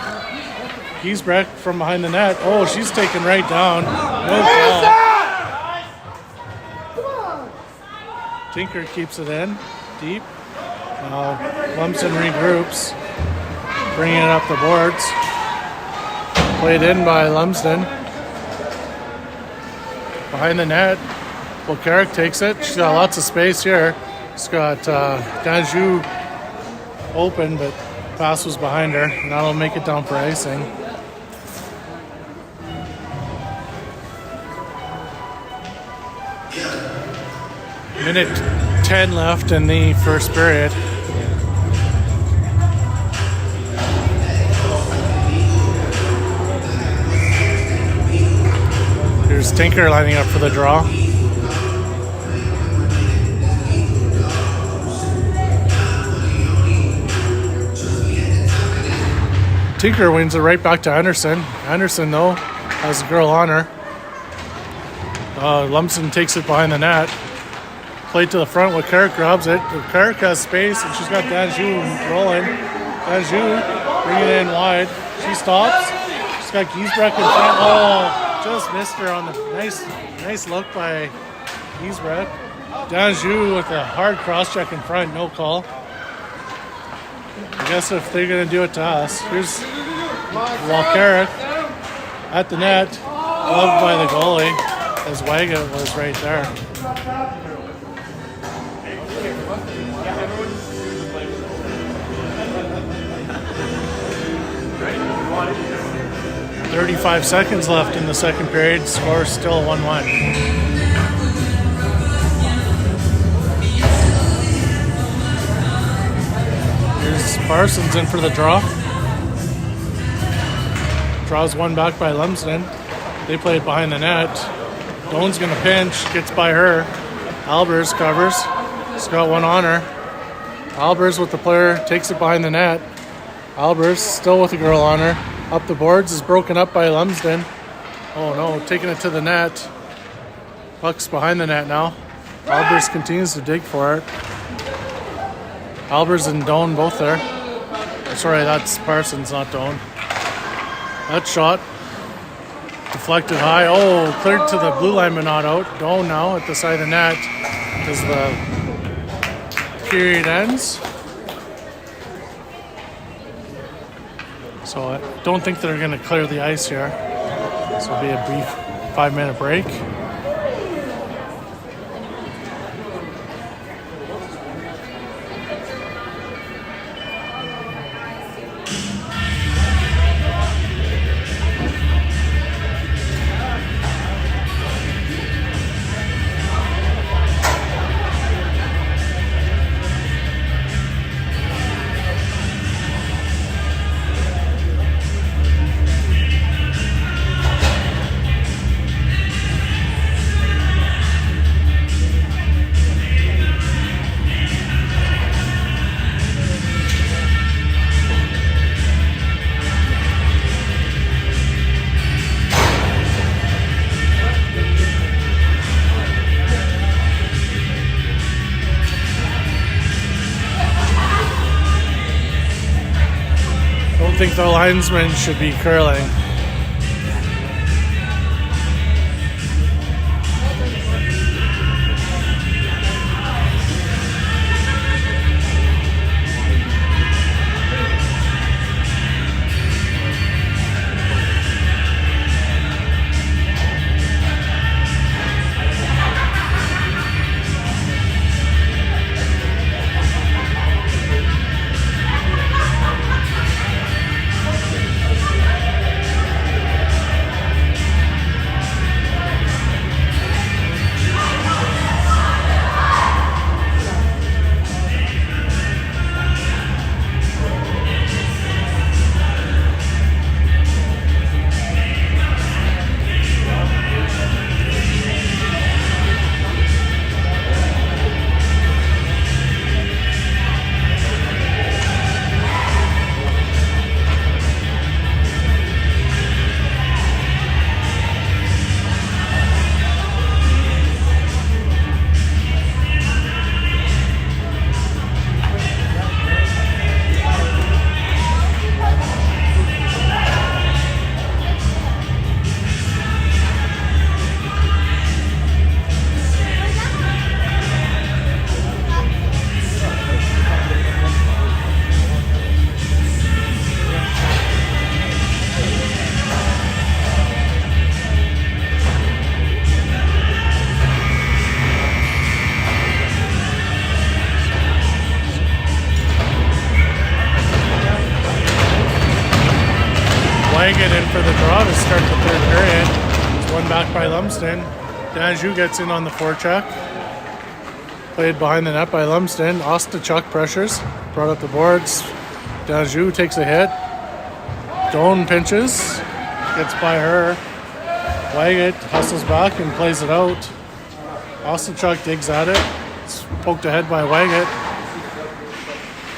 S2: Giesbrecht from behind the net. Oh, she's taken right down. No call. Tinker keeps it in deep. Now Lumsden regroups, bringing it up the boards. Played in by Lumsden. Behind the net. Well, Carrick takes it. She's got lots of space here. She's got Danjou open, but pass was behind her. And that'll make it down for icing. Minute 10 left in the first period. Here's Tinker lining up for the draw. Tinker wins it right back to Anderson. Anderson, though, has a girl on her. Lumsden takes it behind the net. Played to the front with Carrick grabs it. Carrick has space and she's got Danjou rolling. Danjou bringing it in wide. She stops. She's got Giesbrecht in front. Oh, just missed her on the nice look by Giesbrecht. Danjou with a hard cross check in front, no call. I guess if they're gonna do it to us, here's Carrick at the net, loved by the goalie as Waggett was right there. 35 seconds left in the second period. Score still 1-1. Here's Parsons in for the draw. Draws one back by Lumsden. They play it behind the net. Doan's going to pinch. Gets by her. Albers covers. She's got one on her. Albers with the player. Takes it behind the net. Albers still with a girl on her. Up the boards is broken up by Lumsden. Oh no, taking it to the net. Puck's behind the net now. Albers continues to dig for it. Albers and Doan both there. Sorry, that's Parsons, not Doan. That shot deflected high. Oh, cleared to the blue line but not out. Doan now at the side of the net as the period ends. So I don't think they're going to clear the ice here. This will be a brief 5-minute break. think the linesman should be curling. Get in for the draw to start the third period. It's one back by Lumsden. Danjou gets in on the forecheck. Played behind the net by Lumsden. Ostachuk pressures. Brought up the boards. Danjou takes a hit. Doan pinches. Gets by her. Waggett hustles back and plays it out. Ostachuk digs at it. It's poked ahead by Waggett.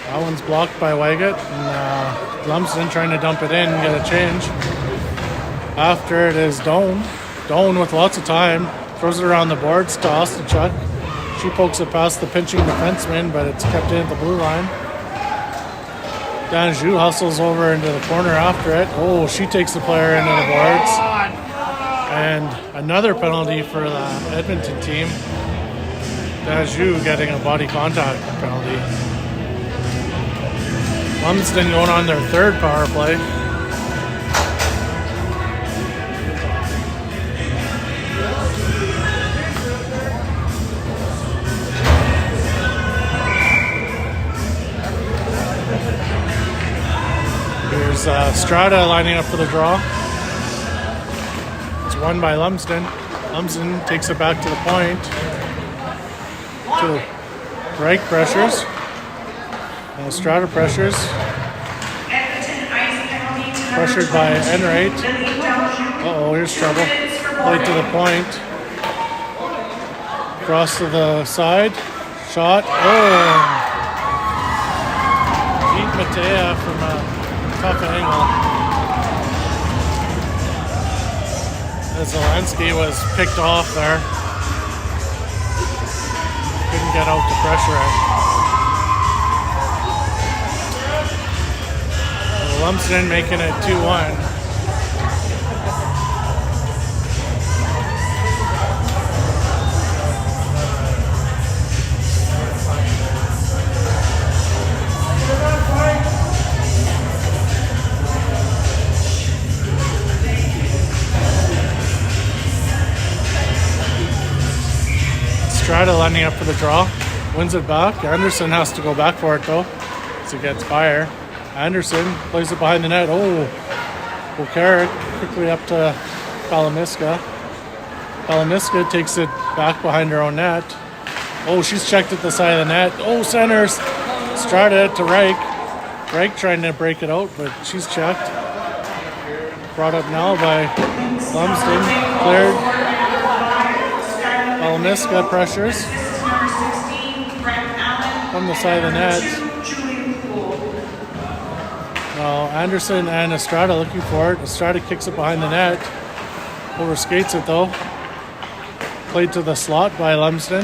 S2: That one's blocked by Waggett, and Lumsden trying to dump it in and get a change. After it is Doan. Doan with lots of time. Throws it around the boards to Ostachuk. She pokes it past the pinching defenseman, but it's kept in at the blue line. Danjou hustles over into the corner after it. Oh, she takes the player into the boards. And another penalty for the Edmonton team. Danjou getting a body contact penalty. Lumsden going on their third power play. Here's Strada lining up for the draw. It's won by Lumsden. Lumsden takes it back to the point. To Reich pressures. Strata pressures. Pressured by Enright. Uh-oh, here's trouble. Played to the point. Cross to the side. Shot. Oh! Beat Matea from a tough angle. As Zelensky was picked off there. Couldn't get out to pressure it. Lumsden making it 2-1. Strada lining up for the draw. Wins it back. Anderson has to go back for it though. So it gets fire. Anderson plays it behind the net. Oh, Bukarik quickly up to Palamiska. Palamiska takes it back behind her own net. Oh, she's checked at the side of the net. Oh, centers. Strada to Reich. Reich trying to break it out, but she's checked. Brought up now by Lumsden. Cleared. Palamiska pressures. From the side of the net. Now Anderson and Estrada looking for it. Estrada kicks it behind the net. Overskates it though. Played to the slot by Lumsden.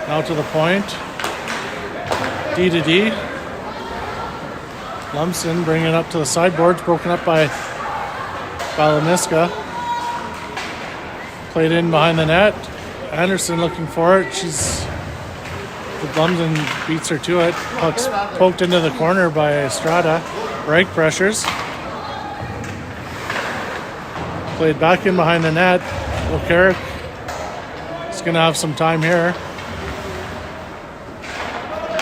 S2: Now to the point. D to D. Lumsden bringing it up to the sideboards, broken up by Balamiska. Played in behind the net. Anderson looking for it. The Lumsden beats her to it. Puck's poked into the corner by Estrada. Reich pressures. Played back in behind the net. O'Carrick is going to have some time here.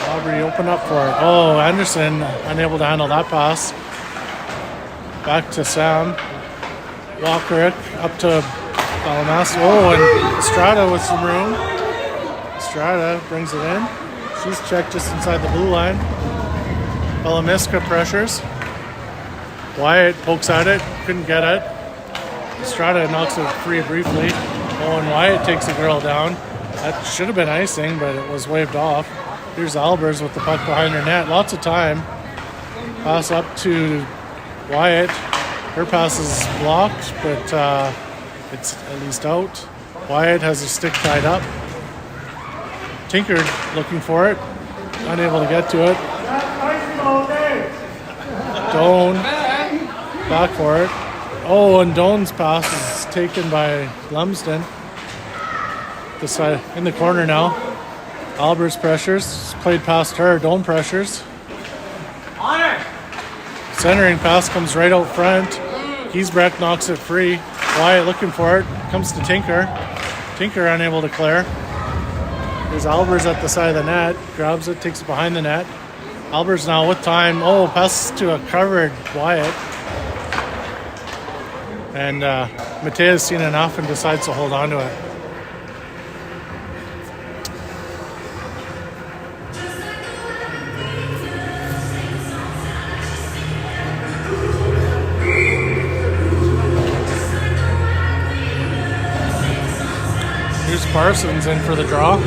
S2: Aubrey open up for it. Oh, Anderson unable to handle that pass. Back to Sam. Walker up to Balamas. Oh, and Estrada with some room. Estrada brings it in. She's checked just inside the blue line. Balamiska pressures. Wyatt pokes at it. Couldn't get it. Estrada knocks it free briefly. Oh, and Wyatt takes the girl down. That should have been icing, but it was waved off. Here's Albers with the puck behind her net. Lots of time. Pass up to Wyatt. Her pass is blocked, but it's at least out. Wyatt has a stick tied up. Tinker looking for it. Unable to get to it. Doan back for it. Oh, and Doan's pass is taken by Lumsden. This side in the corner now. Albers pressures. Played past her. Doan pressures. Centering pass comes right out front. Giesbrecht knocks it free. Wyatt looking for it. Comes to Tinker. Tinker unable to clear. There's Albers at the side of the net. Grabs it, takes it behind the net. Albers now with time. Oh, passes to a covered Wyatt. And Matea's seen enough and decides to hold on to it. Here's Parsons in for the draw.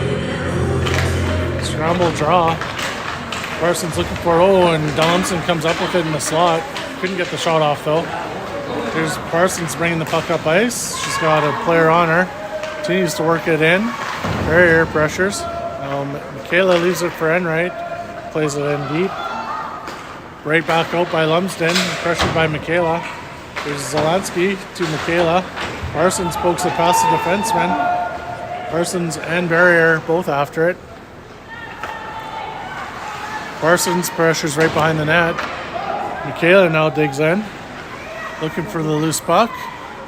S2: Scramble draw. Parsons looking for and Donaldson comes up with it in the slot. Couldn't get the shot off though. Here's Parsons bringing the puck up ice. She's got a player on her. Continues to work it in. Barrier pressures. Michaela leaves it for Enright. Plays it in deep. Right back out by Lumsden. Pressured by Michaela. There's Zelansky to Michaela. Parsons pokes it past the defenseman. Parsons and Barrier both after it. Parsons pressures right behind the net. Michaela now digs in. Looking for the loose puck.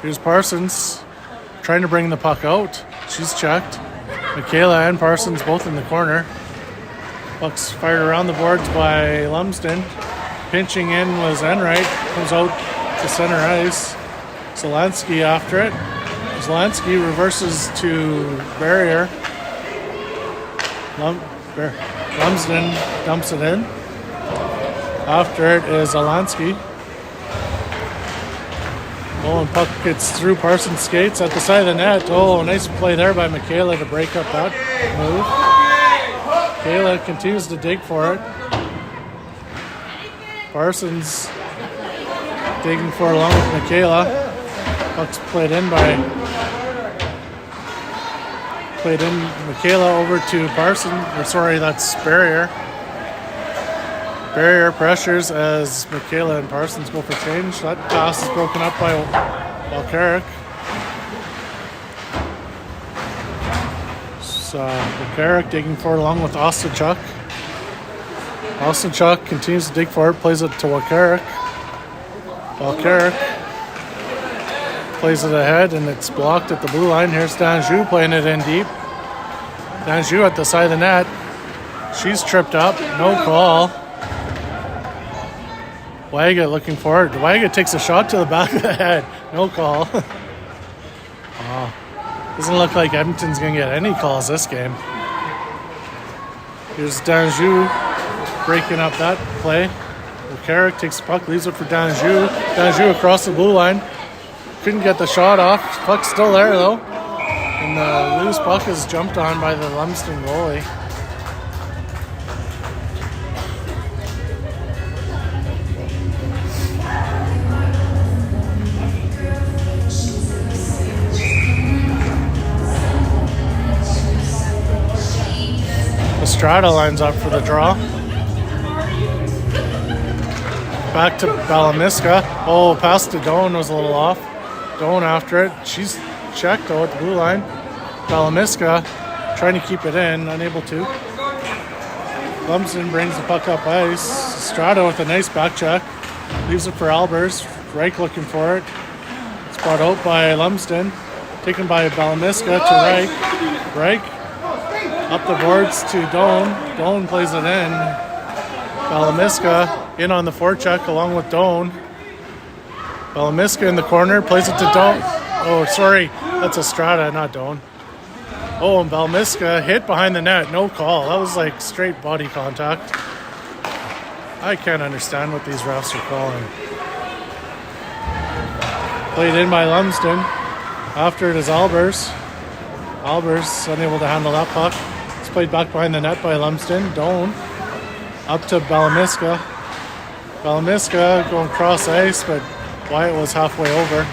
S2: Here's Parsons trying to bring the puck out. She's checked. Michaela and Parsons both in the corner. Puck's fired around the boards by Lumsden. Pinching in was Enright. Comes out to center ice. Zelansky after it. Zelansky reverses to Barrier. Lumsden dumps it in. After it is Zelansky. Oh, and puck gets through Parsons' skates at the side of the net. Oh, nice play there by Michaela to break up that move. Michaela continues to dig for it. Parsons digging for it along with Michaela. Puck's played in Michaela over to Parsons. That's Barrier. Barrier pressures as Michaela and Parsons go for change. That pass is broken up by Walcarrick. So Walcarrick digging for it along with Ostachuk. Ostachuk continues to dig for it, plays it to Walcarrick. Walcarrick plays it ahead and it's blocked at the blue line. Here's Danjou playing it in deep. Danjou at the side of the net. She's tripped up, no call. Waga looking for it. Waga takes a shot to the back of the head. No call. Doesn't look like Edmonton's going to get any calls this game. Here's Danjou breaking up that play. Carrick takes the puck, leaves it for Danjou. Danjou across the blue line. Couldn't get the shot off. Puck's still there though. And the loose puck is jumped on by the Lumsden goalie. Estrada lines up for the draw. Back to Balamiska. Oh, pass to Doan was a little off. Doan after it. She's checked though at the blue line. Balamiska trying to keep it in, unable to. Lumsden brings the puck up ice. Strata with a nice back check. Leaves it for Albers. Reich looking for it. It's brought out by Lumsden. Taken by Balamiska to Reich. Reich up the boards to Doan. Doan plays it in. Balamiska in on the forecheck along with Doan. Balamiska in the corner. Plays it to Doan. Oh, sorry. That's Estrada, not Doan. Oh, and Balamiska hit behind the net. No call. That was like straight body contact. I can't understand what these refs are calling. Played in by Lumsden. After it is Albers. Albers unable to handle that puck. It's played back behind the net by Lumsden. Doan up to Balamiska. Balamiska going cross ice, but Wyatt was halfway over.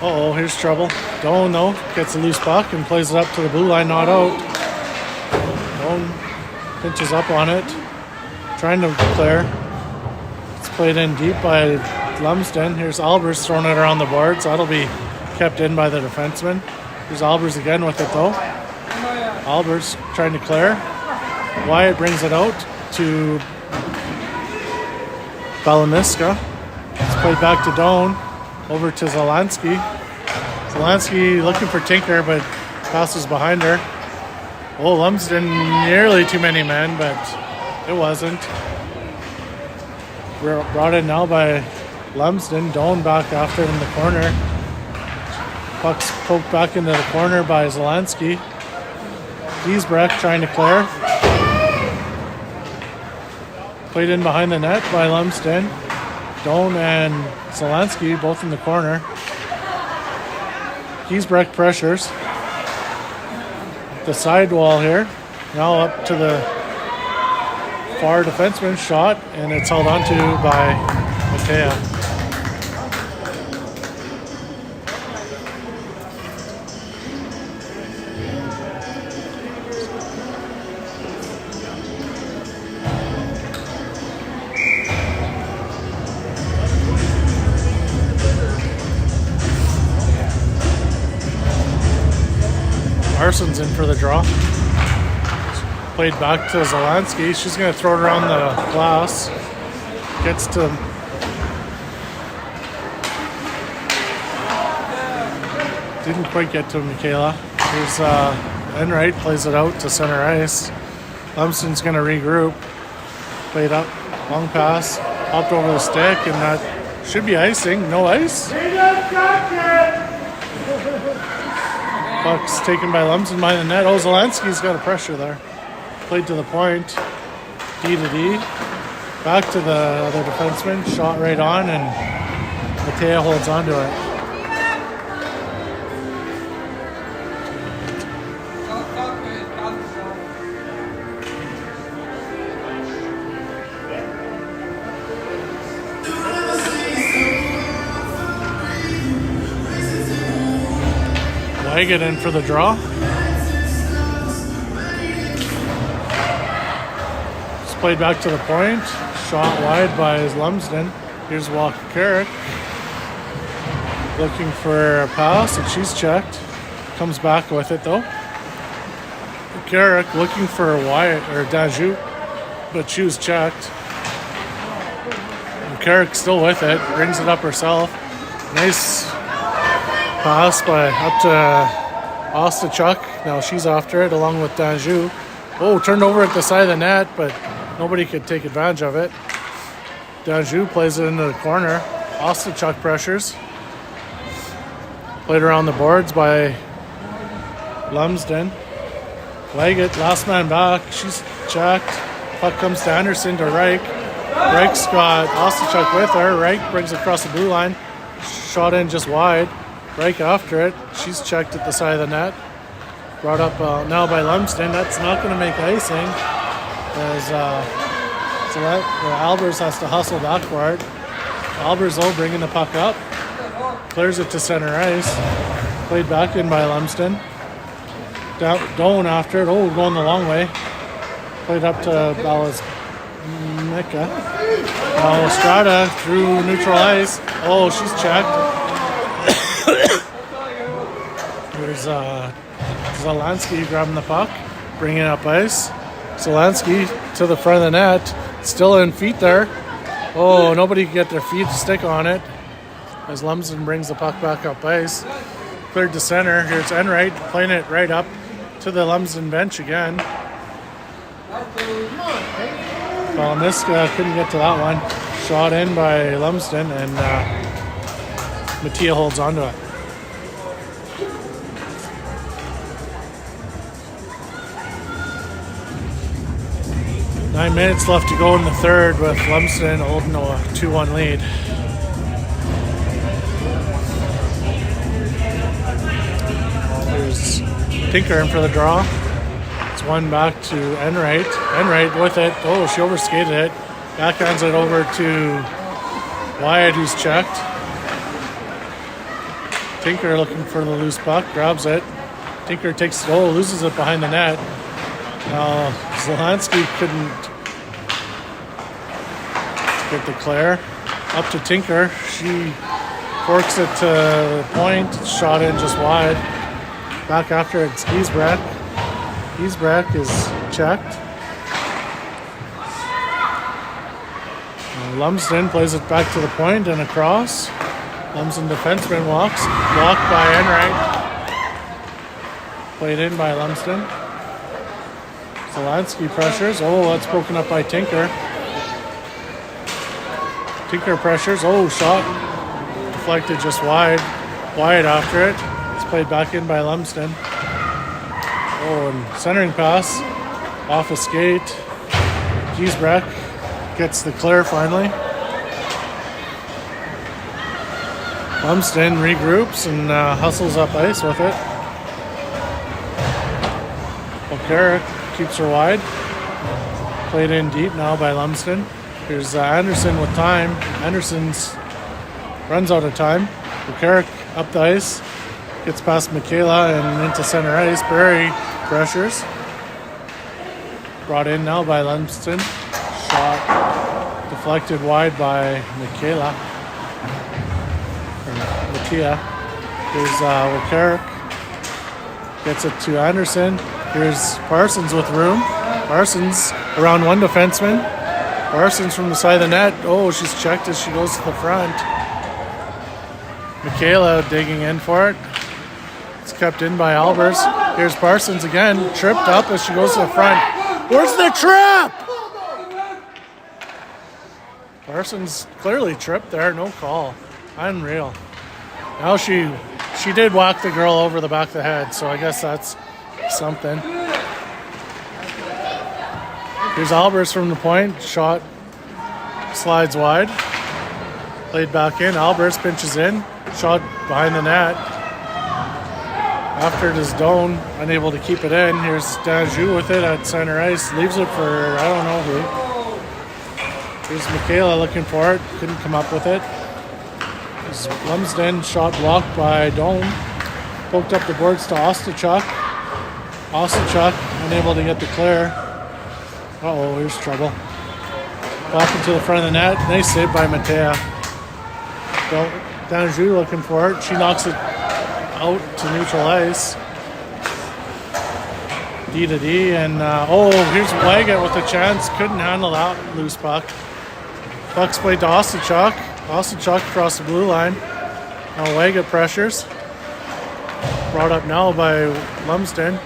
S2: Uh-oh, here's trouble. Doan, though, gets a loose puck and plays it up to the blue line, not out. Doan pinches up on it, trying to clear. It's played in deep by Lumsden. Here's Albers throwing it around the boards. That'll be kept in by the defenseman. Here's Albers again with it, though. Albers trying to clear. Wyatt brings it out to Balamiska. It's played back to Doan. Over to Zelansky. Zelansky looking for Tinker, but passes behind her. Oh, Lumsden nearly too many men, but it wasn't. We're brought in now by Lumsden. Doan back after in the corner. Puck's poked back into the corner by Zelansky. Giesbrecht trying to clear. Played in behind the net by Lumsden. Doan and Zelansky both in the corner. Giesbrecht pressures. The sidewall here. Now up to the far defenseman shot, and it's held onto by Matea. Larson's in for the draw. Played back to Zelansky. She's going to throw it around the glass. Gets to didn't quite get to Michaela. Here's Enright plays it out to center ice. Lumsden's going to regroup. Played up, long pass, hopped over the stick, and that should be icing. No ice. Puck's taken by Lumsden behind the net. Oh, Zelansky's got a pressure there. Played to the point. D to D. Back to the other defenseman. Shot right on, and Matea holds on to it. Get in for the draw. It's played back to the point. Shot wide by Lumsden. Here's Walker Carrick. Looking for a pass, and she's checked. Comes back with it though. Carrick looking for Wyatt or Danjou, but she was checked. And Carrick still with it. Brings it up herself. Nice pass by up to Ostachuk. Now she's after it along with Danjou. Oh, turned over at the side of the net, but nobody could take advantage of it. Danjou plays it into the corner. Ostachuk pressures. Played around the boards by Lumsden. Leggett, last man back. She's checked. Puck comes to Anderson to Reich. Reich's got Ostachuk with her. Reich brings it across the blue line. Shot in just wide. Reich after it. She's checked at the side of the net. Brought up now by Lumsden. That's not going to make icing. As Albers has to hustle back for it. Albers, though, bringing the puck up. Clears it to center ice. Played back in by Lumsden. Doan after it. Oh, going the long way. Played up to Mika. Now Estrada through neutral ice. Oh, she's checked. There's Zelansky grabbing the puck, bringing it up ice. Zelansky to the front of the net, still in feet there. Oh, nobody can get their feet to stick on it as Lumsden brings the puck back up ice. Cleared to center. Here's Enright playing it right up to the Lumsden bench again. Palamiska couldn't get to that one. Shot in by Lumsden, and Mattia holds onto it. Nine minutes left to go in the third with Lumsden holding a 2-1 lead. There's Tinker in for the draw. It's one back to Enright. Enright with it. Oh, she overskated it. Backhands it over to Wyatt, who's checked. Tinker looking for the loose puck. Grabs it. Tinker takes it. Oh, loses it behind the net. Now, Zelansky couldn't get the clear. Up to Tinker. She forks it to the point. Shot in just wide. Back after it's Giesbrecht. Giesbrecht is checked. Lumsden plays it back to the point and across. Lumsden defenseman walks. Blocked by Enright. Played in by Lumsden. Zelansky pressures. Oh, that's broken up by Tinker. Tinker pressures. Oh, shot. Deflected just wide. Wide after it. It's played back in by Lumsden. Oh, and centering pass. Off a skate. Giesbrecht gets the clear finally. Lumsden regroups and hustles up ice with it. O'Carrick keeps her wide. Played in deep now by Lumsden. Here's Anderson with time. Anderson's runs out of time. O'Carrick up the ice. Gets past Michaela and into center ice. Barry pressures. Brought in now by Lumsden. Shot deflected wide by Michaela. Or Mattia. Here's O'Carrick. Gets it to Anderson. Here's Parsons with room. Parsons around one defenseman. Parsons from the side of the net. Oh, she's checked as she goes to the front. Michaela digging in for it. It's kept in by Albers. Here's Parsons again. Tripped up as she goes to the front. Where's the trap? Parsons clearly tripped there. No call. Unreal. Now she did whack the girl over the back of the head, so I guess that's something. Here's Albers from the point. Shot slides wide. Played back in. Albers pinches in. Shot behind the net. After it is Doan, unable to keep it in. Here's Danjou with it at center ice. Leaves it for I don't know who. Here's Michaela looking for it. Couldn't come up with it. Here's Lumsden. Shot blocked by Doan. Poked up the boards to Ostachuk. Ostachuk unable to get the clear. Uh-oh, here's trouble. Walking to the front of the net. Nice save by Mattea. Danjou looking for it. She knocks it out to neutral ice. D to D. And, here's Waggett with a chance. Couldn't handle that loose puck. Puck's played to Ostachuk. Ostachuk across the blue line. Now Waggett pressures. Brought up now by Lumsden.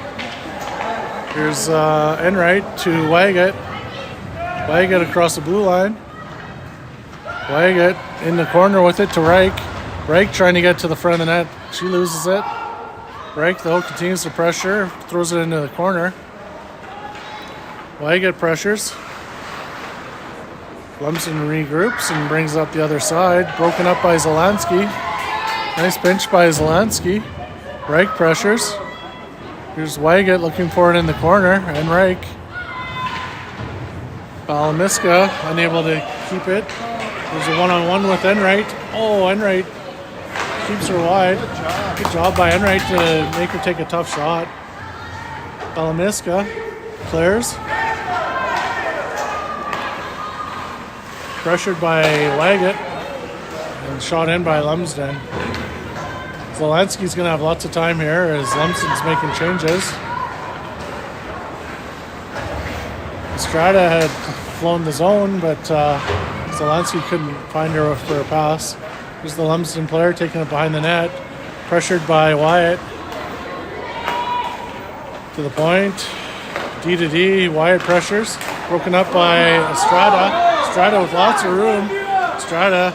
S2: Here's Enright to Waggett. Waggett across the blue line. Waggett in the corner with it to Reich. Reich trying to get to the front of the net. She loses it. Reich, though, continues to pressure. Throws it into the corner. Waggett pressures. Lumsden regroups and brings it up the other side. Broken up by Zelansky. Nice pinch by Zelansky. Reich pressures. Here's Waggett looking for it in the corner, and Reich. Palamiska unable to keep it. There's a one-on-one with Enright. Oh, Enright keeps her wide. Good job by Enright to make her take a tough shot. Palamiska clears. pressured by Waggett and shot in by Lumsden. Zelansky's going to have lots of time here as Lumsden's making changes. Estrada had flown the zone, but Zelansky couldn't find her for a pass. Here's the Lumsden player taking it behind the net, pressured by Wyatt. To the point, D to D, Wyatt pressures, broken up by Estrada. Estrada with lots of room. Estrada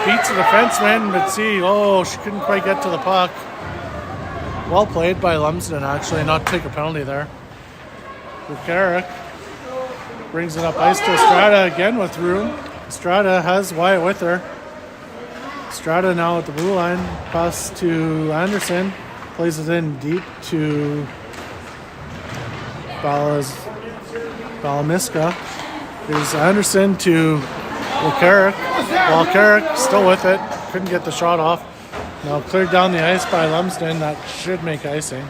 S2: beats the defenseman, but she couldn't quite get to the puck. Well played by Lumsden, actually, not to take a penalty there. Bukarik brings it up ice to Estrada again with room. Estrada has Wyatt with her. Estrada now at the blue line, pass to Anderson, plays it in deep to Balamiska. Here's Anderson to Bukarik. Bukarik still with it, couldn't get the shot off. Now cleared down the ice by Lumsden, that should make icing.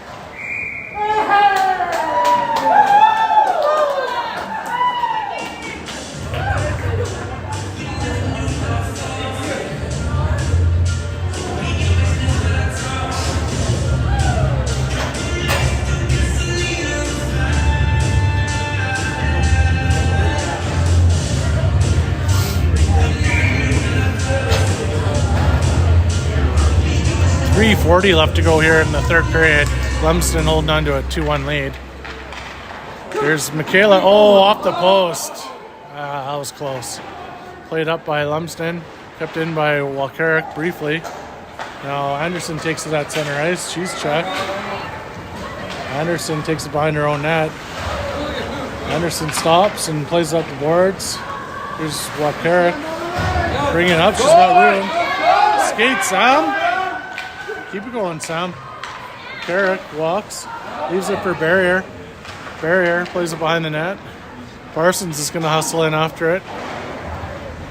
S2: .340 left to go here in the third period. Lumsden holding on to a 2-1 lead. There's Michaela. Oh, off the post. That was close. Played up by Lumsden. Kept in by Walkerik briefly. Now Anderson takes it at center ice. She's checked. Anderson takes it behind her own net. Anderson stops and plays up the boards. Here's Walkerik. Bring it up. She's got room. Skate, Sam. Keep it going, Sam. Carrick walks, leaves it for Barrier. Barrier plays it behind the net. Parsons is going to hustle in after it.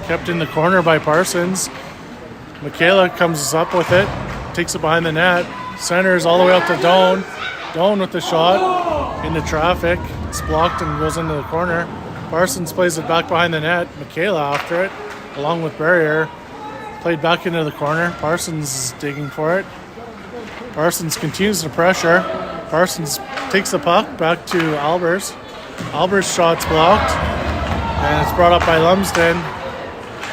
S2: Kept in the corner by Parsons. Michaela comes up with it, takes it behind the net. Centers all the way up to Doan. Doan with the shot into traffic. It's blocked and goes into the corner. Parsons plays it back behind the net. Michaela after it, along with Barrier. Played back into the corner. Parsons is digging for it. Parsons continues to pressure. Parsons takes the puck back to Albers. Albers' shot's blocked. And it's brought up by Lumsden.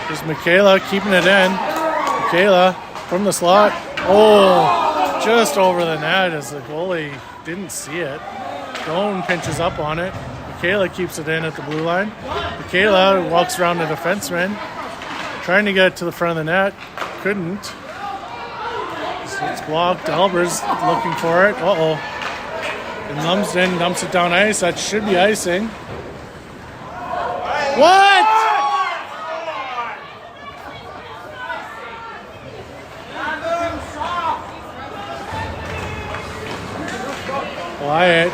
S2: There's Michaela keeping it in. Michaela from the slot. Oh, just over the net as the goalie didn't see it. Doan pinches up on it. Michaela keeps it in at the blue line. Michaela walks around the defenseman, trying to get it to the front of the net. Couldn't. It's blocked. Albers looking for it. Uh-oh. And Lumsden dumps it down ice. That should be icing. What? Wyatt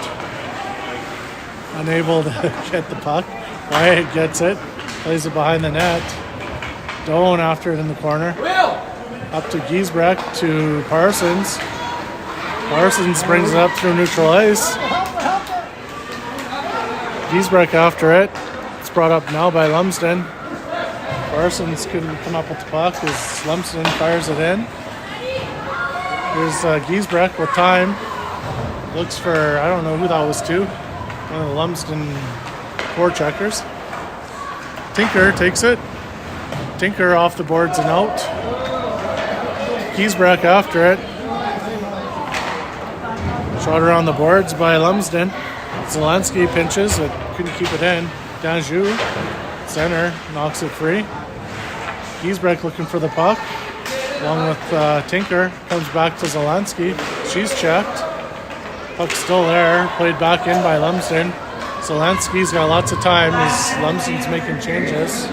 S2: unable to get the puck. Wyatt gets it. Plays it behind the net. Doan after it in the corner. Up to Giesbrecht to Parsons. Parsons brings it up through neutral ice. Giesbrecht after it. It's brought up now by Lumsden. Parsons couldn't come up with the puck as Lumsden fires it in. Here's Giesbrecht with time. Looks for, I don't know who that was to. One of the Lumsden forecheckers. Tinker takes it. Tinker off the boards and out. Giesbrecht after it. Shot around the boards by Lumsden. Zelansky pinches, but couldn't keep it in. Danjou, center, knocks it free. Giesbrecht looking for the puck. Along with Tinker, comes back to Zelansky. She's checked. Puck's still there. Played back in by Lumsden. Zelansky's got lots of time as Lumsden's making changes.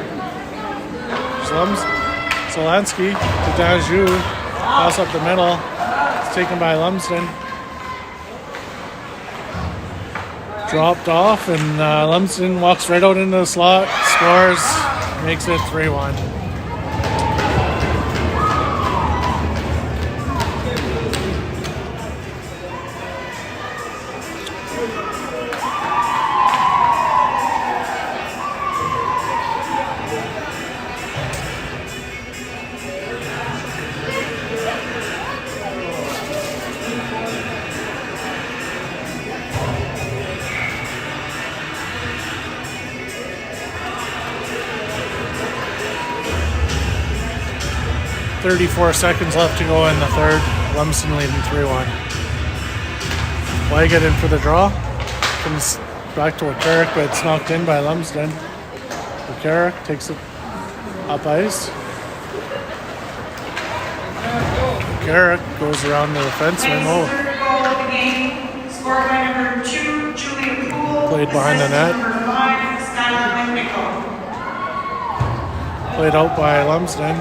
S2: Zelansky to Danjou. Pass up the middle. It's taken by Lumsden. Dropped off, and Lumsden walks right out into the slot. Scores. Makes it 3-1. 34 seconds left to go in the third. Lumsden leading 3-1. Wyatt in for the draw. Comes back to Carrick, but it's knocked in by Lumsden. Carrick takes it up ice. Carrick goes around the defenseman.
S3: Lynx, third goal of the game, scored by number 2, Julia Poole.
S2: Played behind the net.
S3: Number 5, Skylar McNichol.
S2: Played out by Lumsden.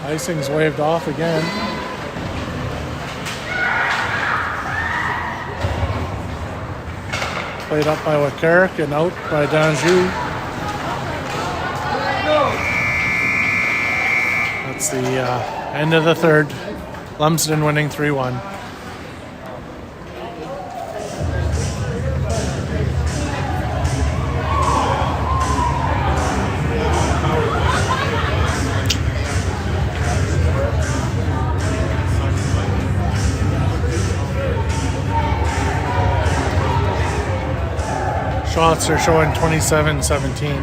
S2: Icing's waved off again. Played up by Carrick and out by Danjou. That's the end of the third. Lumsden winning 3-1. Shots are showing 27-17.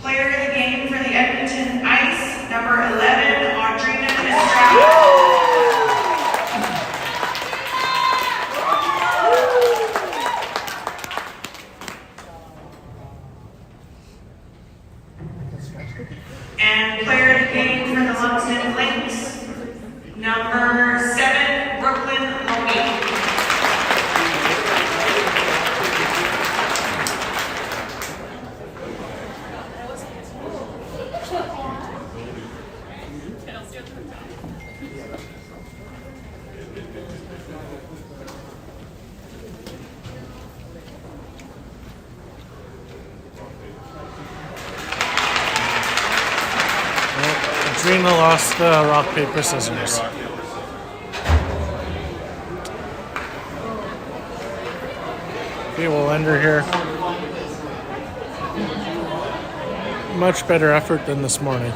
S3: Player of the game for the Edmonton Ice, number 11, Audrina Estrada. And player of the game for the Lumsden Lynx, number 7, Brooklyn Loney.
S2: Trina lost the rock, paper, scissors. Okay, we'll end her here. Much better effort than this morning.